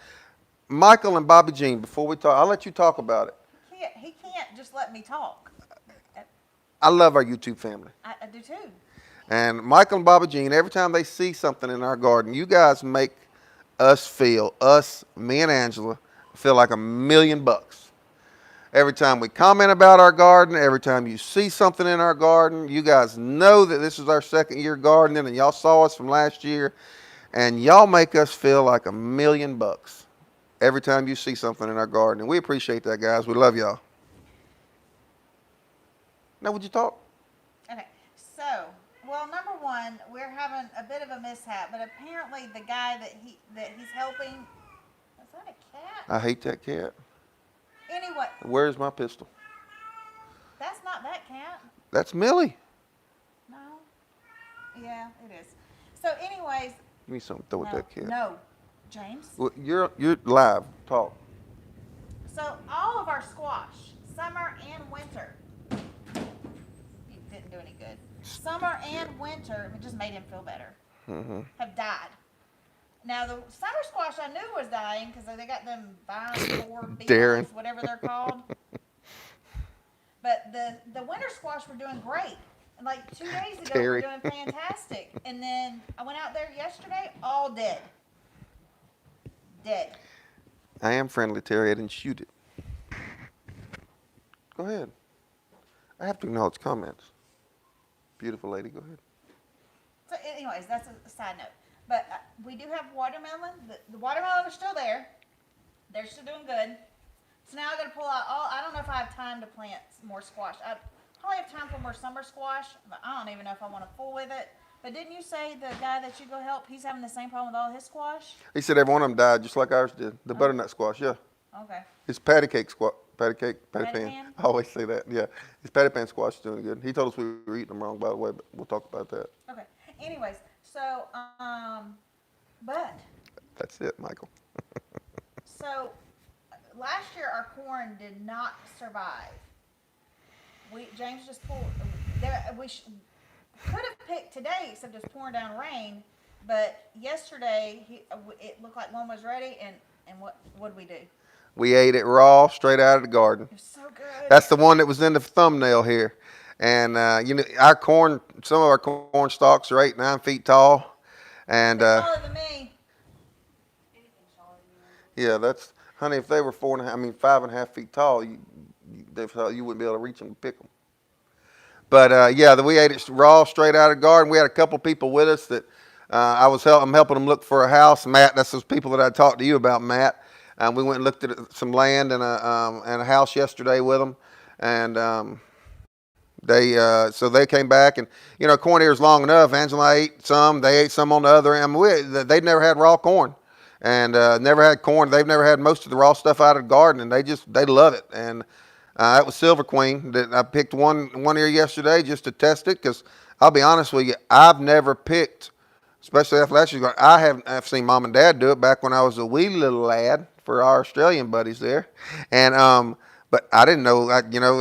Michael and Bobby Jean. Before we talk, I'll let you talk about it. He can't just let me talk. I love our YouTube family. I do too. And Michael and Bobby Jean, every time they see something in our garden, you guys make me and Angela, feel like $1,000,000. Every time we comment about our garden, every time you see something in our garden, you guys know that this is our second year gardening and y'all saw us from last year and y'all make us feel like $1,000,000 every time you see something in our garden. And we appreciate that, guys. We love y'all. Now, would you talk? Okay, so, well, number one, we're having a bit of a mishap, but apparently the guy that he's helping, is that a cat? I hate that cat. Anyway, Where's my pistol? that's not that cat. That's Millie. No. Yeah, it is. So, anyways, Give me something to throw at no, that cat. no, James. Well, you're live. Talk. So, all of our squash, summer and winter, it didn't do any good. Summer and winter, it just made him feel better, have died. Now, the summer squash I knew was dying because they got them vine four Darren. beetles, whatever they're called. But the winter squash were doing great. And like 2 days ago, we were Terry. doing fantastic. And then I went out there yesterday, all dead. Dead. I am friendly, Terry. I didn't shoot it. Go ahead. I have to acknowledge comments. Beautiful lady, go ahead. So, anyways, that's a side note. But we do have watermelon. The watermelon are still there. They're still doing good. So now I got to pull out all. I don't know if I have time to plant more squash. I probably have time for more summer squash, but I don't even know if I want to fool with it. But didn't you say the guy that you go help, he's having the same problem with all his squash? He said every one of them died just like ours did. The butternut squash, yeah. Okay. It's patty cake squash. Patty Patty pan. pan? I always say that, yeah. His patty pan squash is doing good. He told us we were eating them wrong, by the way, but we'll talk about that. Okay. Anyways, so but That's it, Michael. so last year our corn did not survive. James just pulled. We could have picked today, except it's pouring down rain. But yesterday it looked like one was ready, and what did we do? We ate it raw, straight out of the garden. It was so good. That's the one that was in the thumbnail here. And, our corn, some of our corn stalks are 8, 9 feet tall. And, Taller than me. yeah, that's, honey, if they were 5.5 feet tall, you wouldn't be able to reach them to pick them. But, we ate it raw, straight out of the garden. We had a couple people with us that I'm helping them look for a house. Matt, that's those people that I talked to you about, Matt. We went and looked at some land and a house yesterday with them. And so they came back, and corn ears long enough. Angela ate some, they ate some on the other end. They'd never had raw corn, and never had corn. They've never had most of the raw stuff out of the garden, and they love it. And that was Silver Queen. That I picked one ear yesterday just to test it, because I'll be honest with you, I've never picked, especially after last year. I've seen Mom and Dad do it back when I was a wee little lad for our Australian buddies there, and but I didn't know.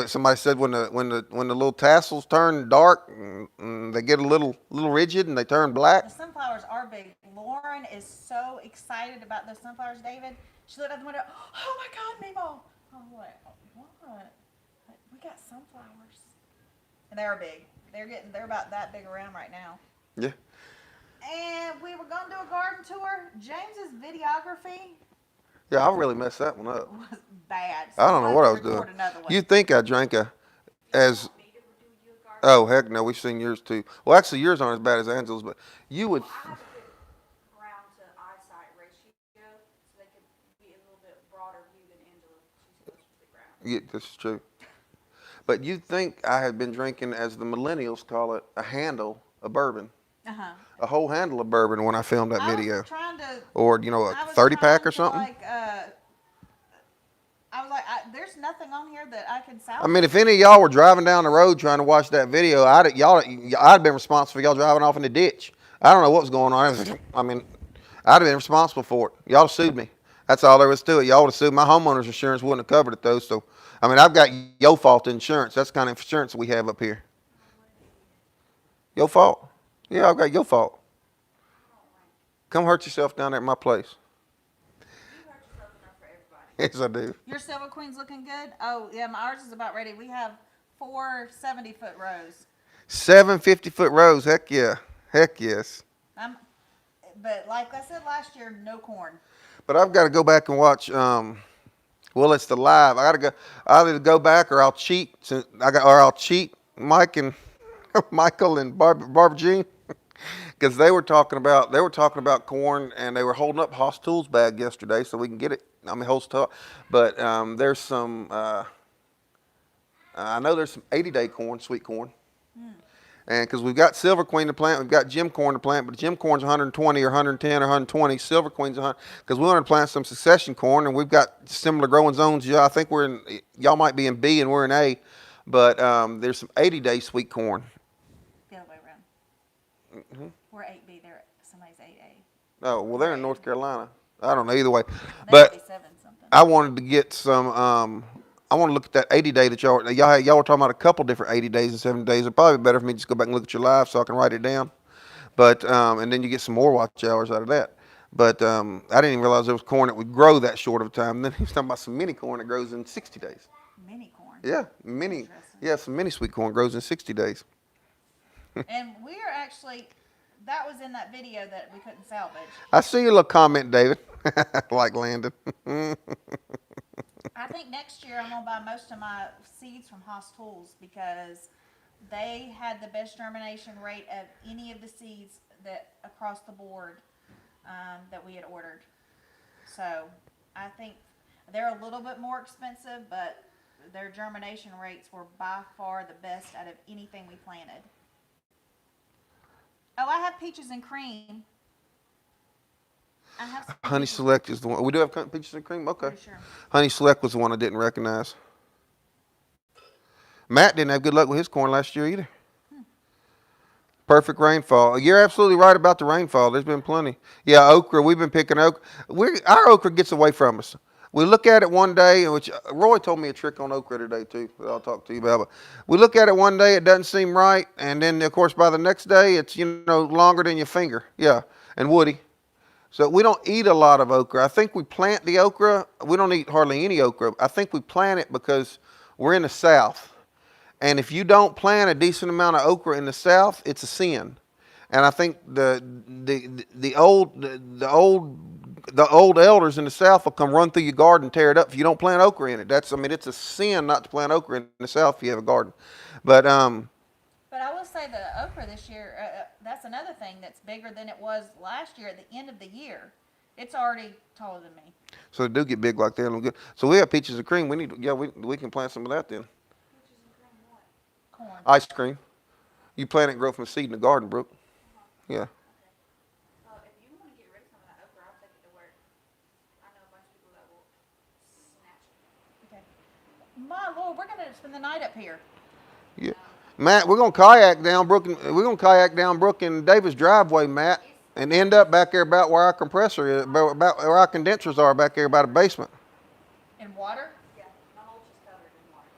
Somebody said when the little tassels turn dark, they get a little rigid and they turn black. The sunflowers are big. Lauren is so excited about those sunflowers, David. She looked out the window. Oh my God, Mimo! I'm like, what? We got sunflowers, and they're big. They're about that big around right now. Yeah. And we were gonna do a garden tour. James's videography Yeah, I really messed that one up. was bad. I don't know what I was we'll doing. record another one. You'd think I drank as. Oh heck no, we've seen yours too. Well, actually, yours aren't as bad as Angela's, but you would. I have a good ground to eyesight ratio, so they could be a little bit broader view than Angela. She's close to the ground. Yeah, this is true. But you'd think I had been drinking, as the millennials call it, a handle of bourbon, a whole handle of bourbon when I filmed that video, I was trying to. or a 30-pack or something. I was like, there's nothing on here that I can salvage. I mean, if any of y'all were driving down the road trying to watch that video, I'd been responsible for y'all driving off in the ditch. I don't know what was going on. I mean, I'd have been responsible for it. Y'all sued me. That's all there was to it. Y'all would have sued. My homeowner's insurance wouldn't have covered it though. So, I mean, I've got your fault insurance. That's the kind of insurance we have up here. Your fault? Yeah, I've got your fault. Come hurt yourself down there at my place. You hurt yourself enough for everybody. Yes, I do. Your Silver Queen's looking good. Oh yeah, ours is about ready. We have 4 70-foot rows. 7 50-foot rows. Heck yeah. Heck yes. But like I said last year, no corn. But I've got to go back and watch Well, it's the live. I gotta go. I'll either go back or I'll cheat. Or I'll cheat Mike and Michael and Barbara Jean, because they were talking about corn, and they were holding up Haas Tools bag yesterday so we can get it. I mean, whole stuff. But there's some. I know there's some 80-day corn, sweet corn. And because we've got Silver Queen to plant, we've got Jim Corn to plant, but Jim Corn's 120 or 110 or 120. Silver Queen's 100, because we want to plant some succession corn, and we've got similar growing zones. Yeah, I think y'all might be in B and we're in A, but there's some 80-day sweet corn. The other way around. Mm-hmm. We're 8B, somebody's 8A. Oh, well, they're in North Carolina. I don't know either way, They but might be 7 something. I wanted to get some. I want to look at that 80 day that y'all were talking about a couple different 80 days and 70 days. It'd probably be better for me to just go back and look at your live so I can write it down. But and then you get some more watch hours out of that. But I didn't even realize there was corn that would grow that short of a time. And then he was talking about some mini corn that grows in 60 days. Mini corn. Yeah, mini. Interesting. Yeah, some mini sweet corn grows in 60 days. And we are actually, that was in that video that we couldn't salvage. I see your little comment, David. Like Landon. I think next year I'm gonna buy most of my seeds from Haas Tools because they had the best germination rate of any of the seeds that across the board that we had ordered. So I think they're a little bit more expensive, but their germination rates were by far the best out of anything we planted. Oh, I have peaches and cream. I have some Honey peaches- Select is the one. We do have peaches and cream? Okay. Pretty sure. Honey Select was the one I didn't recognize. Matt didn't have good luck with his corn last year either. Perfect rainfall. You're absolutely right about the rainfall. There's been plenty. Yeah, okra. We've been picking okra. Our okra gets away from us. We look at it one day, which Roy told me a trick on okra today too, that I'll talk to you about. But we look at it one day, it doesn't seem right, and then of course by the next day, it's longer than your finger. Yeah, and woody. So we don't eat a lot of okra. I think we plant the okra. We don't eat hardly any okra. I think we plant it because we're in the South. And if you don't plant a decent amount of okra in the South, it's a sin. And I think the old elders in the South will come run through your garden and tear it up if you don't plant okra in it. It's a sin not to plant okra in the South if you have a garden. But I will say the okra this year, that's another thing that's bigger than it was last year at the end of the year. It's already taller than me. so they do get big like that. Good. So we have peaches and cream. We can plant some of that then. Peaches and cream what? Corn. Ice cream. You plant it and grow from a seed in the garden, Brooke. Yeah. Well, if you want to get rid of some of that okra, I'll take it to work. I know a bunch of people that will snatch it. Okay. My Lord, we're gonna spend the night up here. Yeah. Matt, we're gonna kayak down Brooke and Davis driveway, Matt, and end up back there about where our compressor is, about where our condensers are back there by the basement. In water? Yeah, my mulch is covered in water.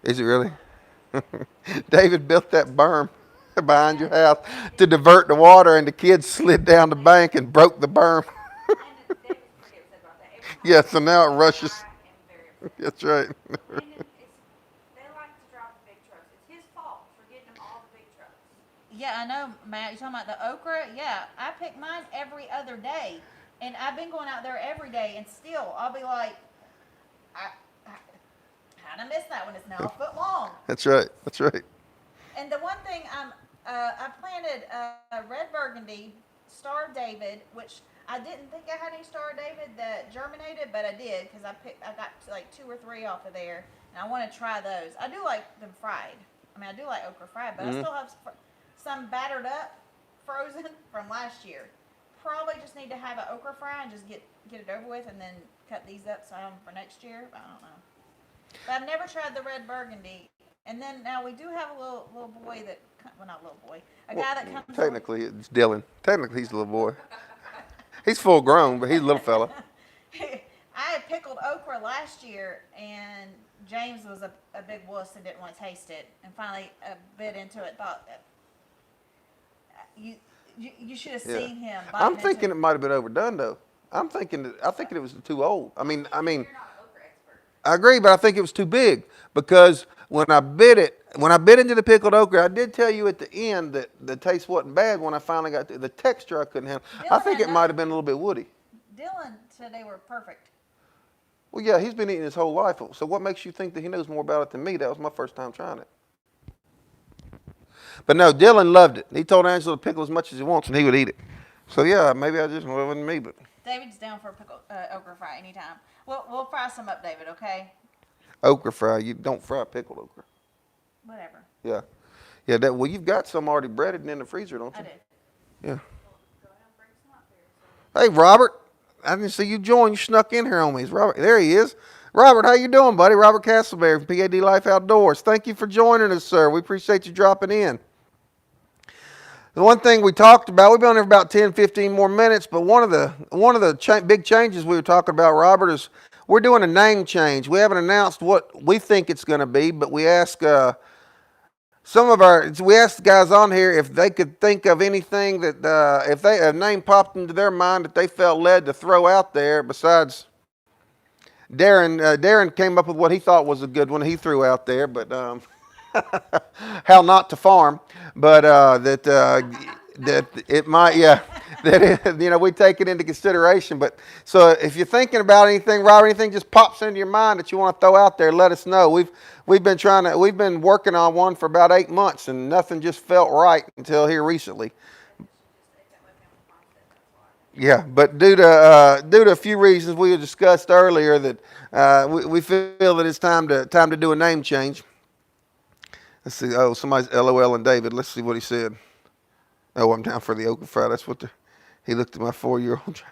Is it really? David built that berm behind your house to divert the water, and the kids slid down the bank and broke the berm. And David forgets about that. Every time Yeah, so now it rushes. I am very upset. That's right. Brandon, they like to drive the big trucks. It's his fault for getting them all the big trucks. Yeah, I know, Matt. You talking about the okra? Yeah, I pick mine every other day, and I've been going out there every day, and still I'll be like, how'd I miss that one? It's now a foot long. That's right. That's right. And the one thing I planted red burgundy, Star David, which I didn't think I had any Star David that germinated, but I did because I got like 2 or 3 off of there, and I want to try those. I do like them fried. I mean, I do like okra fried, but I still have some battered up, frozen from last year. Probably just need to have an okra fry and just get it over with, and then cut these up some for next year. I don't know. But I've never tried the red burgundy. And then now we do have a little boy that, well, not little boy, a guy that comes. Technically, it's Dylan. Technically, he's a little boy. He's full grown, but he's a little fella. I had pickled okra last year, and James was a big wuss and didn't want to taste it. And finally, bit into it, thought, you should have seen him. I'm biting thinking into it might have been overdone though. I think it was too old. I mean, You're not an okra expert. I agree, but I think it was too big because when I bit into the pickled okra, I did tell you at the end that the taste wasn't bad when I finally got the texture I couldn't handle. I think it might have been a little bit woody. Dylan said they were perfect. Well, yeah, he's been eating his whole life. So what makes you think that he knows more about it than me? That was my first time trying it. But no, Dylan loved it. He told Angela to pickle as much as he wants, and he would eat it. So yeah, maybe I just, well, it wasn't me, but. David's down for a pickle, okra fry anytime. We'll fry some up, David, okay? Okra fry. You don't fry pickled okra. Whatever. Yeah. Yeah, well, you've got some already breaded and in the freezer, don't you? I do. Yeah. Go ahead and bring some up here. Hey, Robert. I didn't see you join. You snuck in here on me. It's Robert. There he is. Robert, how you doing, buddy? Robert Castleberry from PAD Life Outdoors. Thank you for joining us, sir. We appreciate you dropping in. The one thing we talked about, we've been on here for about 10, 15 more minutes, but one of the big changes we were talking about, Robert, is we're doing a name change. We haven't announced what we think it's going to be, but we asked we asked the guys on here if they could think of anything that, if a name popped into their mind that they felt led to throw out there besides Darren. Darren came up with what he thought was a good one he threw out there, but how not to farm, but that it might, yeah, that we take it into consideration. But so if you're thinking about anything, Robert, anything just pops into your mind that you want to throw out there, let us know. We've been working on one for about 8 months, and nothing just felt right until here recently. Yeah, but due to a few reasons we discussed earlier, that we feel that it's time to do a name change. Let's see. Oh, somebody's LOL and David. Let's see what he said. Oh, I'm down for the okra fry. That's what he looked at my 4-year-old.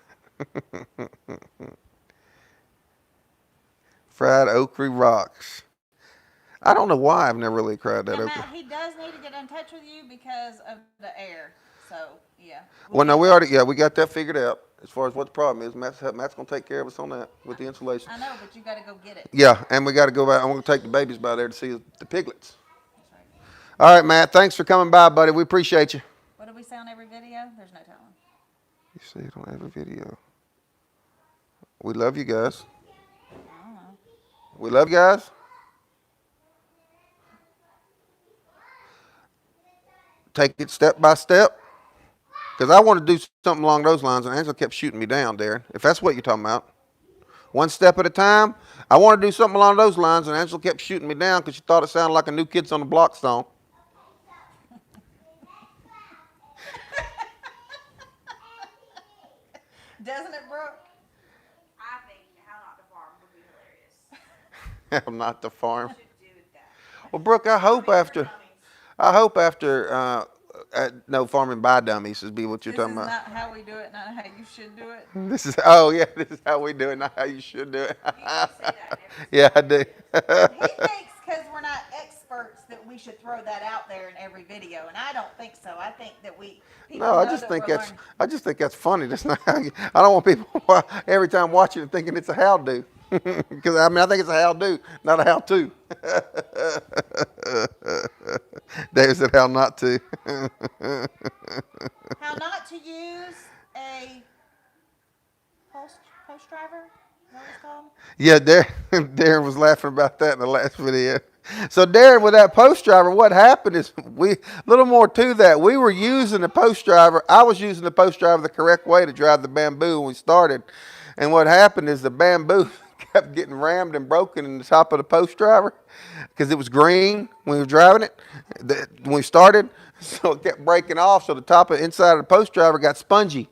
Fried okra rocks. I don't know why I've never really tried that Now, okra. Matt, he does need to get in touch with you because of the air. So, yeah. Well, no, we got that figured out as far as what the problem is. Matt's going to take care of us on that with the insulation. I know, but you got to go get it. Yeah, and we got to go back. I'm going to take the babies by there to see the piglets. That's right. All right, Matt. Thanks for coming by, buddy. We appreciate you. What do we say on every video? There's no telling. You see it on every video. We love you guys. I don't know. We love you guys. Take it step by step. Because I want to do something along those lines, and Angela kept shooting me down, Darren, if that's what you're talking about. One step at a time. I want to do something along those lines, and Angela kept shooting me down because she thought it sounded like a New Kids on the Block song. Doesn't it, Brooke? I think How Not to Farm would be hilarious. I'm not the farm. Should do that. Well, Brooke, I hope after no farming by dummies is be what you're This talking is about. not how we do it, not how you should do it. This is how we do it, not how you should do it. You should say that every Yeah, I do. He thinks because we're not experts that we should throw that out there in every video, and I don't think so. I think that people No, I know just that think we're that's learning. I just think that's funny. That's not how I don't want people every time watching it thinking it's a how do. Because I think it's a how do, not a how to. Dave said how not to. How not to use a post driver? Is that what it's called? Yeah, Darren was laughing about that in the last video. So Darren, with that post driver, what happened is a little more to that. We were using the post driver. I was using the post driver the correct way to drive the bamboo when we started. And what happened is the bamboo kept getting rammed and broken in the top of the post driver because it was green when we were driving it when we started. So it kept breaking off. So the top of inside of the post driver got spongy.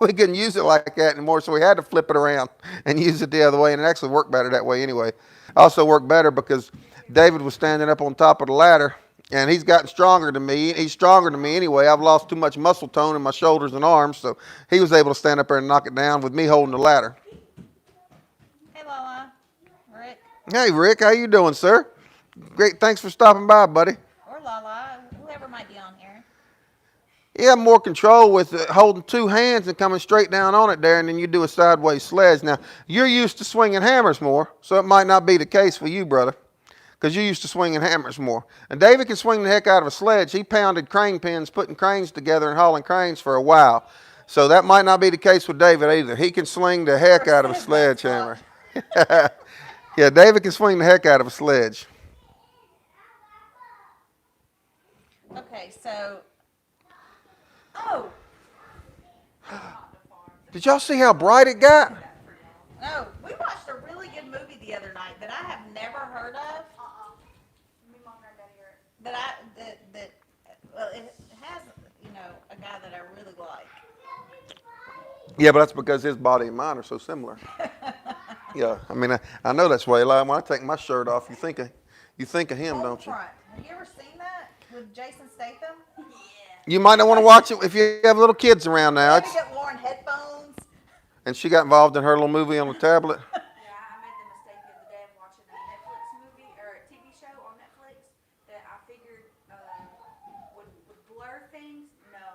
We couldn't use it like that anymore, so we had to flip it around and use it the other way, and it actually worked better that way anyway. Also worked better because David was standing up on top of the ladder, and he's gotten stronger than me. He's stronger than me anyway. I've lost too much muscle tone in my shoulders and arms, so he was able to stand up there and knock it down with me holding the ladder. Hey, Lala. Rick. Hey, Rick, how you doing, sir? Great, thanks for stopping by, buddy. Or Lala. Whoever might be on here. You have more control with holding two hands and coming straight down on it, Darren, than you do a sideways sledge. Now, you're used to swinging hammers more, so it might not be the case for you, brother, because you're used to swinging hammers more. And David can swing the heck out of a sledge. He pounded crane pins, putting cranes together and hauling cranes for a while. So that might not be the case with David either. He can swing the heck out of a sledgehammer. Yeah, David can swing the heck out of a sledge. Okay, so. Oh, Did y'all see how bright it got? no. We watched a really the other night that I have never heard of. Me, mom, granddaddy are. Well, it has, a guy that I really like. Yeah, but that's because his body and mine are so similar. Yeah, I mean, I know that's why. Like, when I take my shirt off, you think of him, don't you? Homefront. Have you ever seen that with Jason Statham? Yeah. You might not want to watch it if you have little kids around now. Maybe get Lauren headphones. And she got involved in her little movie on the tablet. Yeah, I made the mistake the other day of watching a Netflix movie or a TV show on Netflix that I figured would blur things. No,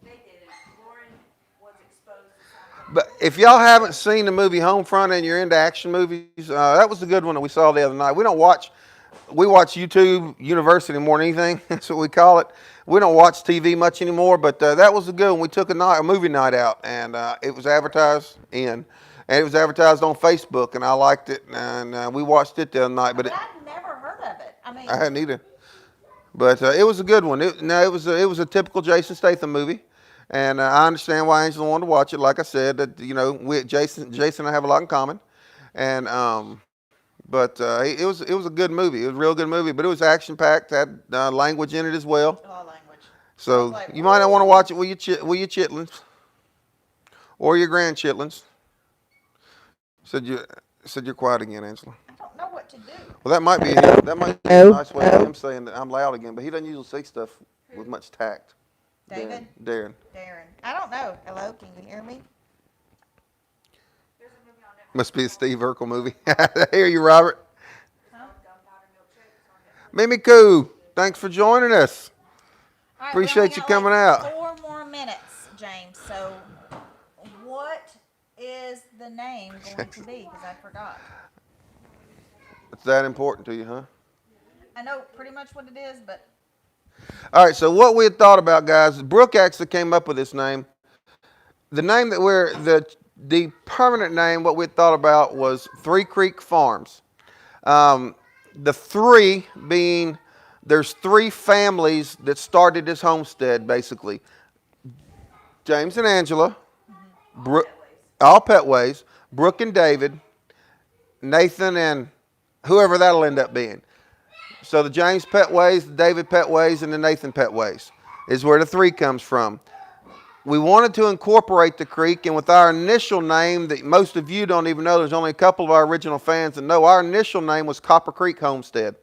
they didn't. Lauren was exposed to something. But if y'all haven't seen the movie Homefront and you're into action movies, that was a good one that we saw the other night. We watch YouTube University more than anything. That's what we call it. We don't watch TV much anymore, but that was a good one. We took a movie night out, and it was advertised and it was advertised on Facebook, and I liked it, and we watched it the other night. But I've never heard of it. I mean, I hadn't either. But it was a good one. It was a typical Jason Statham movie, and I understand why Angela wanted to watch it. Like I said, that Jason and I have a lot in common, and but it was a good movie. It was a real good movie, but it was action packed, had language in it as well. all language. So Like, you might not want to watch it with your chitlins or your grandchitlins. Said you're quiet again, Angela. I don't know what to do. Well, that might be him. That might be a nice way of him saying that I'm loud again, but he doesn't usually say stuff with much tact. David? Darren. Darren. I don't know. Hello, can you hear me? There's a movie on Netflix Must be a Steve Urkel movie. I hear you, Robert. called Gunpowder Milkshake. It's on Netflix. Mimiku, thanks for joining us. All right, Appreciate we you only got coming like out. 4 more minutes, James. So, what is the name going to be? Because I forgot. It's that important to you, huh? I know pretty much what it is, but All right, so what we had thought about, guys, Brooke actually came up with this name. The name that the permanent name, what we had thought about was Three Creek Farms. The three being, there's 3 families that started this homestead, basically. James and Angela, Brooke, all Petways, Brooke and David, Nathan and whoever that'll end up being. So the James Petways, the David Petways, and the Nathan Petways is where the 3 comes from. We wanted to incorporate the creek, and with our initial name that most of you don't even know, there's only a couple of our original fans that know, our initial name was Copper Creek Homestead.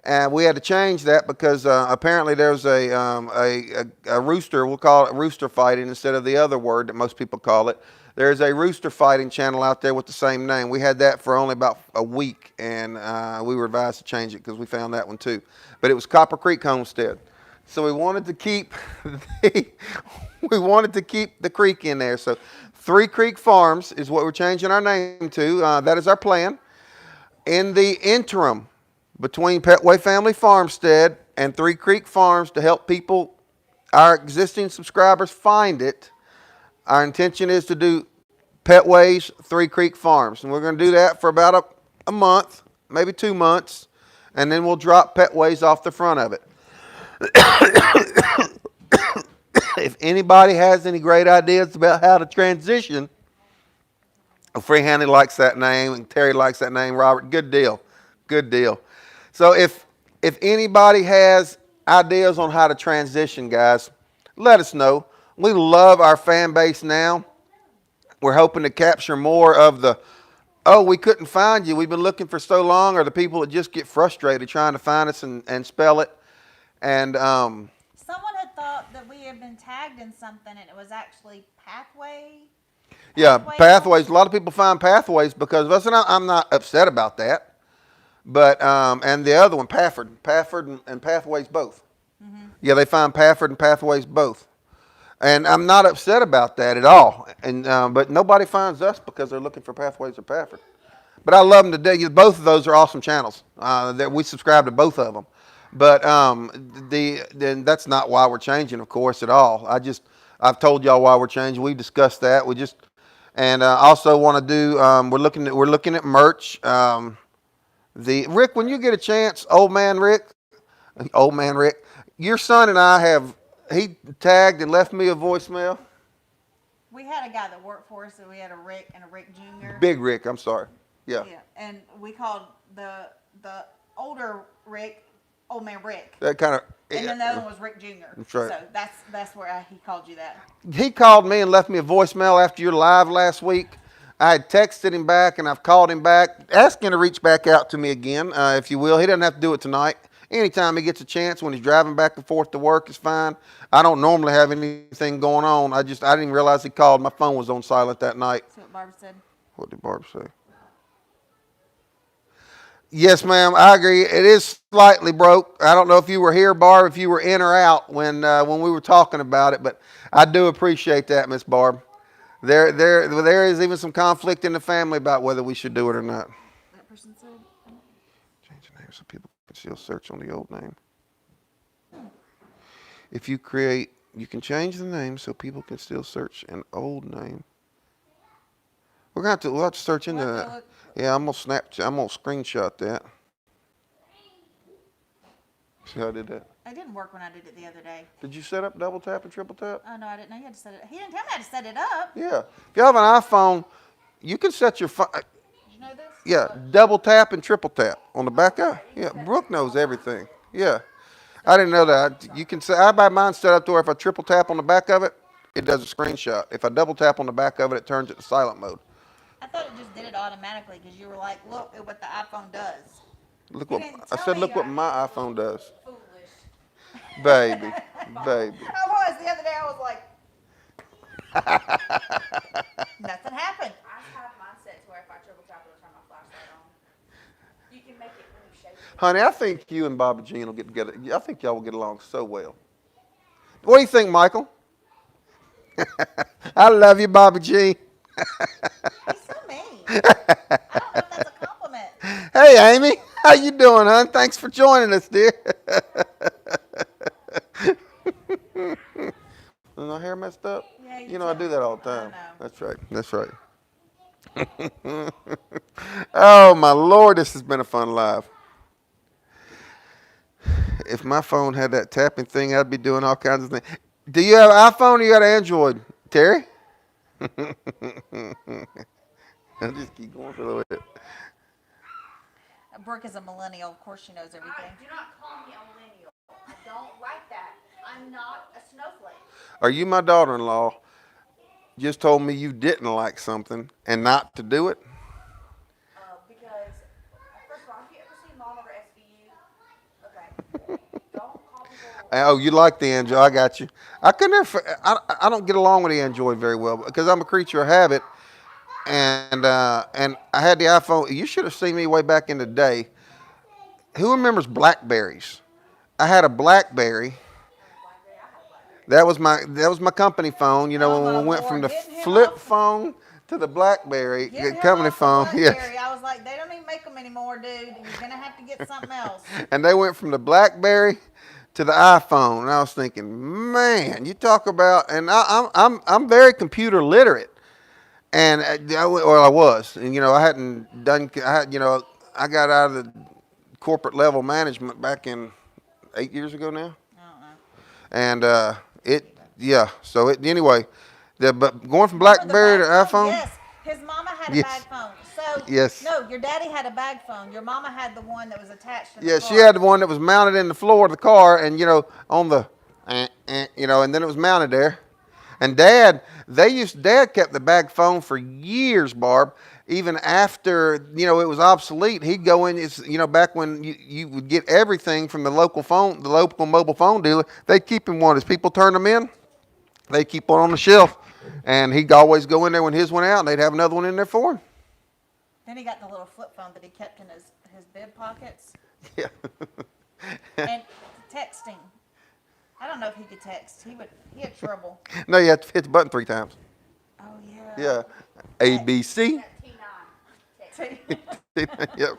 And we had to change that because apparently there's a rooster, we'll call it rooster fighting instead of the other word that most people call it. There's a rooster fighting channel out there with the same name. We had that for only about a week, and we were advised to change it because we found that one too. But it was Copper Creek Homestead. So we wanted to keep the creek in there. So Three Creek Farms is what we're changing our name to. That is our plan. In the interim, between Petway Family Farmstead and Three Creek Farms, to help people, our existing subscribers, find it, our intention is to do Petway's Three Creek Farms. And we're going to do that for about a month, maybe 2 months, and then we'll drop Petway's off the front of it. If anybody has any great ideas about how to transition, Freehandy likes that name, and Terry likes that name, Robert, good deal. Good deal. So if anybody has ideas on how to transition, guys, let us know. We love our fan base now. We're hoping to capture more of the, oh, we couldn't find you, we've been looking for so long, or the people that just get frustrated trying to find us and spell it. And someone had thought that we had been tagged in something, and it was actually Pathway. yeah, Pathways. A lot of people find Pathways because of us, and I'm not upset about that. But and the other one, Pafford and Pathways both. Mm-hmm. Yeah, they find Pafford and Pathways both, and I'm not upset about that at all. And but nobody finds us because they're looking for Pathways or Pafford. But I love them to death. Both of those are awesome channels. That we subscribe to both of them. But then that's not why we're changing, of course, at all. I've told y'all why we're changing. We discussed that. And also want to do. We're looking at merch. Rick, when you get a chance, old man Rick, your son and I he tagged and left me a voicemail. We had a guy that worked for us, and we had a Rick and a Rick Jr. Big Rick, I'm sorry. Yeah. And we called the older Rick, Old Man Rick. That kind of. And then the other one was Rick Jr. That's right. So that's where he called you that. He called me and left me a voicemail after your live last week. I had texted him back and I've called him back, asking to reach back out to me again, if you will. He doesn't have to do it tonight. Anytime he gets a chance when he's driving back and forth to work is fine. I don't normally have anything going on. I didn't even realize he called. My phone was on silent that night. See what Barbara said? What did Barb say? Yes, ma'am. I agree. It is slightly broke. I don't know if you were here, Barb, if you were in or out when we were talking about it, but I do appreciate that, Miss Barb. There is even some conflict in the family about whether we should do it or not. That person said. Change the name so people can still search on the old name. If you can change the name so people can still search an old name. We'll have to search into that. Yeah, I'm gonna screenshot that. See how I did that? It didn't work when I did it the other day. Did you set up double tap and triple tap? Oh no, I didn't know you had to set it. He didn't tell me how to set it up. Yeah. If you have an iPhone, you can set your phone. Did you know this? Yeah, double tap and triple tap on the back of. Yeah, Brooke knows everything. Yeah, I didn't know that. You can say I buy mine set up to where if I triple tap on the back of it, it does a screenshot. If I double tap on the back of it, it turns it to silent mode. I thought it just did it automatically because you were like, look at what the iPhone does. Look You what didn't I tell said. me Look what you- my iPhone does, Foolish. baby, baby. I was the other day. I was like, nothing happened. I have mine set to where if I triple tap, it'll turn my flashlight on. You can make it when you shake it. Honey, I think you and Bobby Jean will get together. I think y'all will get along so well. What do you think, Michael? I love you, Bobby Jean. He's so mean. I don't know if that's a compliment. Hey, Amy, how you doing, hon? Thanks for joining us, dear. Is my hair messed up? Yeah, You know I do that all the time. I know. That's right. That's right. Oh my Lord, this has been a fun live. If my phone had that tapping thing, I'd be doing all kinds of things. Do you have an iPhone or you got an Android, Terry? I'll just keep going for a little bit. Brooke is a millennial. Of course, she knows everything. Do not call me a millennial. I don't like that. I'm not a snowflake. Are you my daughter-in-law? Just told me you didn't like something and not to do it? Because, first of all, have you ever seen Law over SVU? Okay. Don't call people. Oh, you like the Android? I got you. I could never. I don't get along with the Android very well because I'm a creature of habit, and I had the iPhone. You should have seen me way back in the day. Who remembers Blackberries? I had a Blackberry. That was my company phone. You know, Oh, when my we went Lord, from the getting him flip off- phone to the Blackberry Get him company off the phone. Yeah. BlackBerry. I was like, they don't even make them anymore, dude. You're gonna have to get something else. And they went from the BlackBerry to the iPhone, and I was thinking, man, you talk about, and I'm very computer literate, and I was, and you know, I got out of the corporate level management back in 8 years ago now, I don't know. and anyway, but going from BlackBerry to Remember the bag phone? iPhone. Yes, his mama had a Yes. bag phone. So Yes. no, your daddy had a bag phone. Your mama had the one that was attached to the Yeah, car. she had the one that was mounted in the floor of the car, and you know, on the, you know, and then it was mounted there. And Dad kept the bag phone for years, Barb. Even after you know it was obsolete, he'd go in. It's you know back when you would get everything from the local mobile phone dealer. They'd keep him one. As people turned them in, they'd keep one on the shelf, and he'd always go in there when his went out, and they'd have another one in there for him. Then he got the little flip phone that he kept in his bib pockets. Yeah. And texting. I don't know if he could text. He had trouble. No, you have to hit the button 3 times. Oh Yeah. A B C. That T9 text. Yep.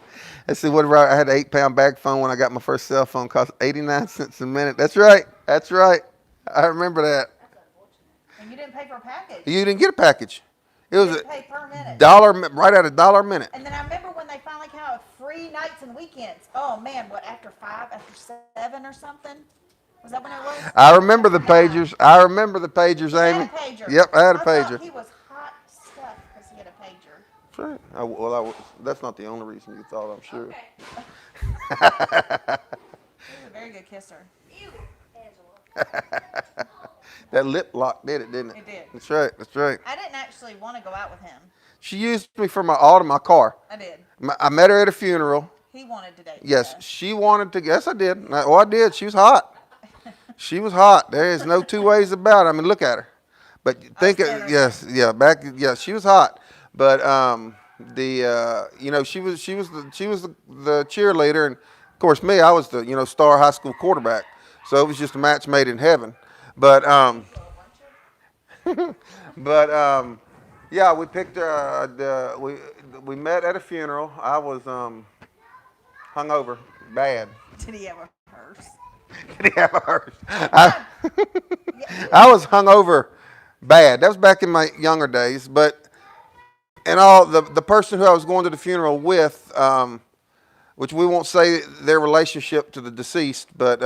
I said, what about, I had an 8-pound bag phone when I got my first cell phone, cost 89 cents a minute. That's right. That's right. I remember that. That's unfortunate. And you didn't pay for a package. You didn't get a package. It You was didn't pay per minute. right at $1 a minute. And then I remember when they finally came out with free nights and weekends. Oh man, what, after 5, after 7 or something? Was that when it was? I remember the pagers. I remember the pagers, He had Amy. a pager. Yep, I had a thought pager. he was hot stuff because he had a pager. That's right. That's not the only reason you thought, I'm sure. Okay. He was a very good kisser. Ew, Angela. That lip lock did it, didn't it? It did. That's right. That's right. I didn't actually want to go out with him. She used me for my car. I did. I met her at a funeral. He wanted to date. Yes, us. she wanted to. Yes, I did. Well, I did. She was hot. She was hot. There is no two ways about it. I mean, look at her. But think, yes, yeah, she was hot. But she was the cheerleader, and of course me, I was the star high school quarterback. So it was just a match made in heaven. But yeah, we picked we met at a funeral. I was hungover, bad. Did he have a hearse? Did he have a hearse? I was hungover, bad. That was back in my younger days. But the person who I was going to the funeral with, which we won't say their relationship to the deceased, but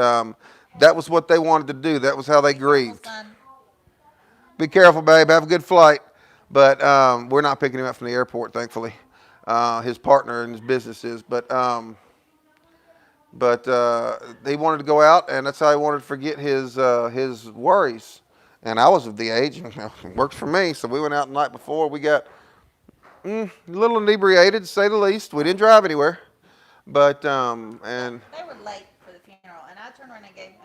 that was what they wanted to do. That was how they grieved. Be careful, babe. Have a good flight. But we're not picking him up from the airport, thankfully. His partner and his business is. But he wanted to go out, and that's how he wanted to forget his worries. And I was of the age, and it works for me. So we went out the night before. We got a little inebriated, to say the least. We didn't drive anywhere. But and they were late for the funeral, and I turned around and gave him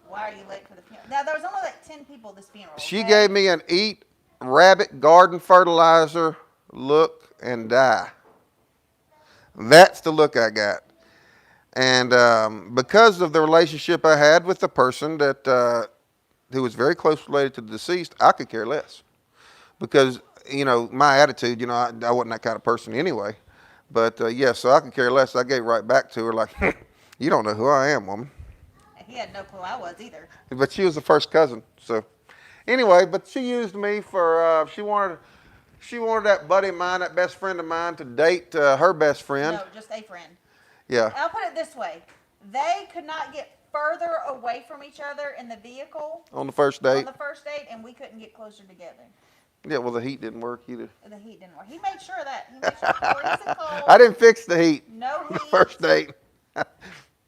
why are you late for the funeral? Now, there was only like 10 people at this funeral. She gave me an eat rabbit garden fertilizer look and die. That's the look I got. And because of the relationship I had with the person who was very close related to the deceased, I could care less. Because, my attitude, I wasn't that kind of person anyway. But, so I could care less. I gave right back to her like, you don't know who I am, woman. He had no clue I was either. But she was the first cousin. So anyway, but she used me for, she wanted that buddy of mine, that best friend of mine, to date her best friend. No, just a friend. Yeah. I'll put it this way. They could not get further away from each other in the vehicle. On the first date? On the first date, and we couldn't get closer together. Yeah, well, the heat didn't work either. The heat didn't work. He made sure of that. He made sure freezing cold. I didn't fix the heat. No heat. First date.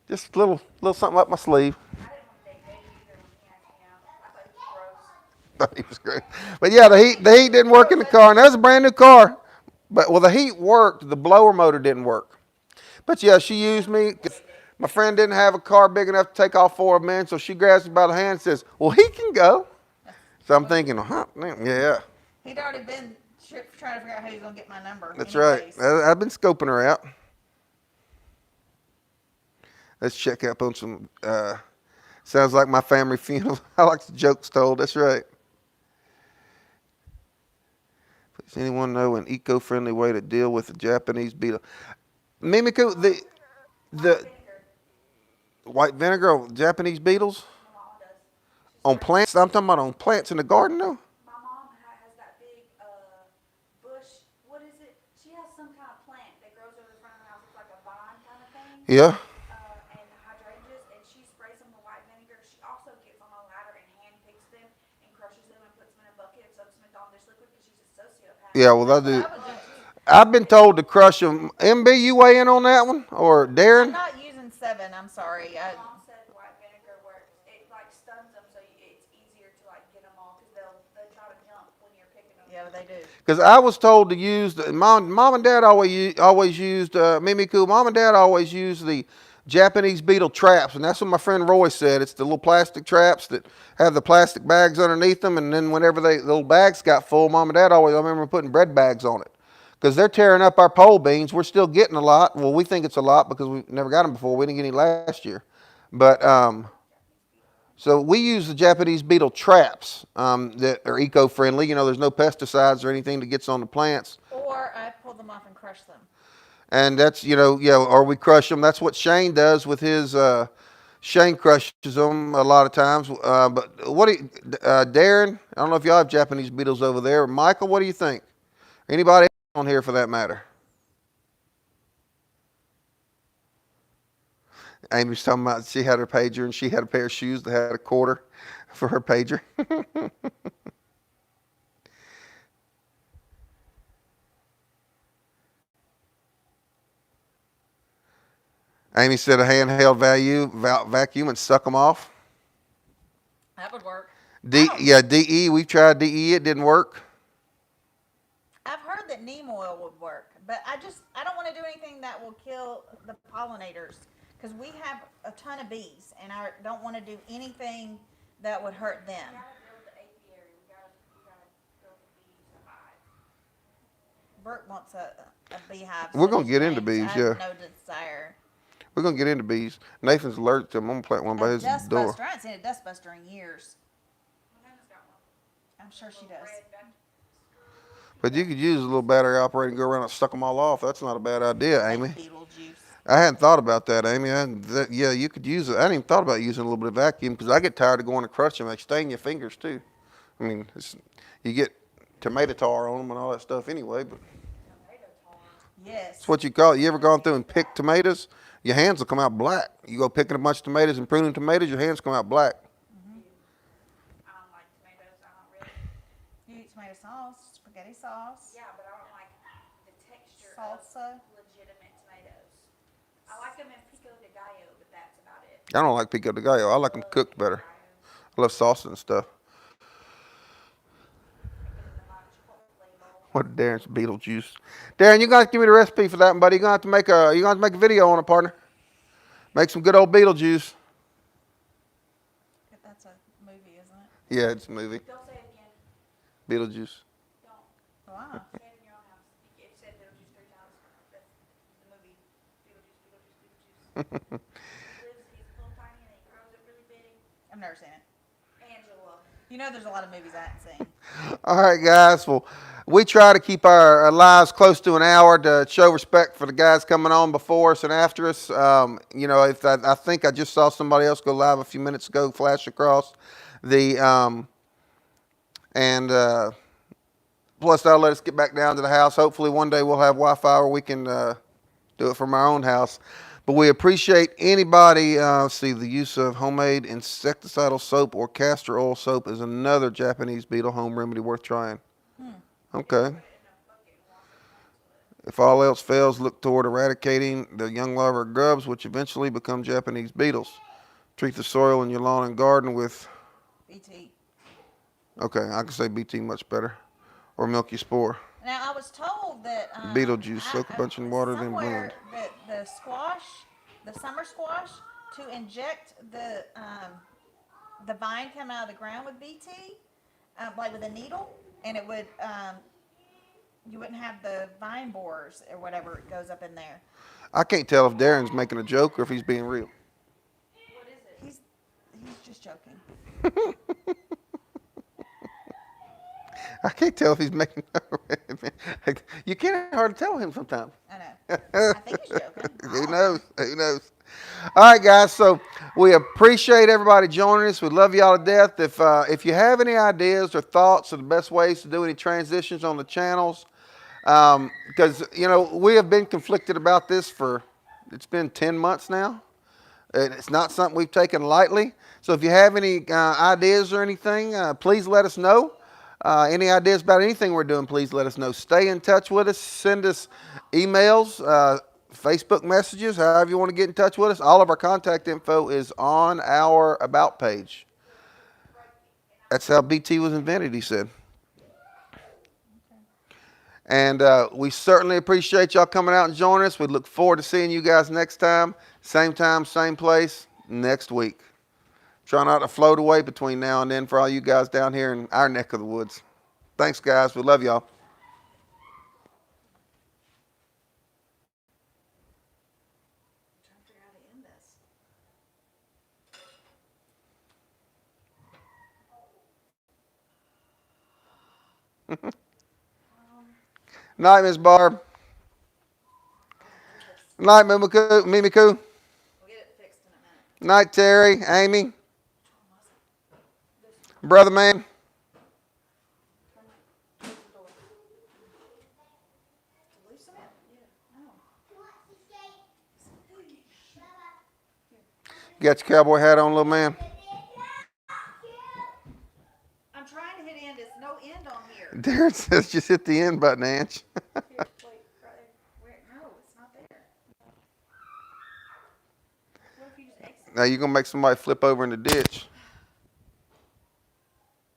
Just a little something up my sleeve. I didn't want to date David either when he asked me out. I thought he was gross. Thought he was great. But yeah, the heat didn't work in the car, and that was a brand new car. But the heat worked. The blower motor didn't work. But yeah, she used me. My friend didn't have a car big enough to take all four of them in, so she grabs me by the hand and says, well, he can go. So I'm thinking, yeah. He'd already been trying to figure out how he was going to get my number. That's anyways. right. I've been scoping her out. Let's check up on some, sounds like my family funeral. I like the jokes told. That's right. Does anyone know an eco-friendly way to deal with the Japanese beetle? Mimiku, the white vinegar on Japanese beetles? My mom does. On plants? I'm talking about on plants in the garden, though? My mom has that big bush. What is it? She has some kind of plant that grows over the front of the house. It's like a vine kind of thing. Yeah. And hydrangeas, and she sprays them with white vinegar. She also gets on a ladder and hand picks them and crushes them and puts them in a bucket and soaks them in Dawn dish liquid because she's a sociopath. Yeah, well, I do. I would do too. I've been told to crush them. MB, you weigh in on that one? Or I'm Darren? not using 7. I'm sorry. My mom said white vinegar works. It like stuns them, so it's easier to like get them all because they'll try to jump when you're picking them. Yeah, they do. Because I was told to use, mom and dad always used, Mimiku, mom and dad always used the Japanese beetle traps. And that's what my friend Roy said. It's the little plastic traps that have the plastic bags underneath them. And then whenever the little bags got full, mom and dad I remember putting bread bags on it. Because they're tearing up our pole beans. We're still getting a lot. Well, we think it's a lot because we never got them before. We didn't get any last year. But so we use the Japanese beetle traps that are eco-friendly. There's no pesticides or anything that gets on the plants. Or I pull them off and crush them. And that's, or we crush them. That's what Shane does with his, Shane crushes them a lot of times. But Darren, I don't know if y'all have Japanese beetles over there. Michael, what do you think? Anybody on here for that matter? Amy's talking about she had her pager and she had a pair of shoes that had a quarter for her pager. Amy said a handheld vacuum and suck them off. That would work. DE. We've tried DE. It didn't work. I've heard that neem oil would work, but I don't want to do anything that will kill the pollinators because we have a ton of bees, and I don't want to do anything that would hurt them. We gotta build the apiary. We gotta build the bees a hive. Bert wants a beehive. We're so gonna does get into James. bees, I have yeah. no desire. We're gonna get into bees. Nathan's allergic to them. I'm gonna plant one by A his dust door. buster. I haven't seen a dust buster in years. Hannah's got one. I'm sure she does. Red vacuum. But you could use a little battery operated and go around and suck them all off. That's not a bad idea, Amy. Beetlejuice. I hadn't thought about that, Amy. Yeah, you could use it. I hadn't even thought about using a little bit of vacuum because I get tired of going to crush them. They stain your fingers too. I mean, you get tomato tar on them and all that stuff anyway. But Tomato tar. Yes. it's what you call it. You ever gone through and picked tomatoes? Your hands will come out black. You go picking a bunch of tomatoes and pruning tomatoes, your hands come out black. I don't like tomatoes. I don't really. You eat tomato sauce, spaghetti sauce, Yeah, but I don't like the texture salsa. of legitimate tomatoes. I like them in pico de gallo, but that's about it. I don't like pico de gallo. I like them cooked better. I love salsa and stuff. What Darren's Beetlejuice. Darren, you gonna have to give me the recipe for that one, buddy. You're gonna have to make a video on it, partner. Make some good old Beetlejuice. That's a movie, isn't it? Yeah, it's a movie. Don't say it again. Beetlejuice. Don't. Wow. Say it in your own house. It said Beetlejuice 3 times. That's the movie. Beetlejuice. He's a little tiny and he grows it really big. I've never seen it. Angela. You know, there's a lot of movies I haven't seen. All right, guys. Well, we try to keep our lives close to an hour to show respect for the guys coming on before us and after us. You know, if I think I just saw somebody else go live a few minutes ago, flash across the plus that'll let us get back down to the house. Hopefully, one day we'll have Wi-Fi where we can do it from our own house. But we appreciate anybody. See, the use of homemade insecticidal soap or castor oil soap is another Japanese beetle home remedy worth trying. Okay. If all else fails, look toward eradicating the young larvae or grubs, which eventually become Japanese beetles. Treat the soil in your lawn and garden with, BT. okay, I can say BT much better, or milky spore. Now I was told that Beetlejuice, soak a bunch in water, then blend. That the squash, the summer squash, to inject the vine coming out of the ground with BT, like with a needle, and it would you wouldn't have the vine borers or whatever goes up in there. I can't tell if Darren's making a joke or if he's being real. What is it? He's just joking. I can't tell if he's making. You can't hardly tell him sometimes. I know. I think he's joking. Who knows? Who knows? All right, guys. So we appreciate everybody joining us. We love y'all to death. If you have any ideas or thoughts of the best ways to do any transitions on the channels, because you know we have been conflicted about this it's been 10 months now, and it's not something we've taken lightly. So if you have any ideas or anything, please let us know. Any ideas about anything we're doing, please let us know. Stay in touch with us. Send us emails, Facebook messages, however you want to get in touch with us. All of our contact info is on our About page. That's how BT was invented, he said. And we certainly appreciate y'all coming out and joining us. We look forward to seeing you guys next time, same place, next week. Try not to float away between now and then for all you guys down here in our neck of the woods. Thanks, guys. We love y'all. I'm trying to figure out how to end this. Night, Miss Barb. Night, Mimiku. We'll get it fixed in a minute. Night, Terry. Amy. Brother man. Close the door. To loosen it? Yeah. No. You got your cowboy hat on, little man? I'm trying to hit end. There's no end on here. Darren says just hit the end button, Ange. Here, wait, right there. Where? No, it's not there. Now you're gonna make somebody flip over in the ditch.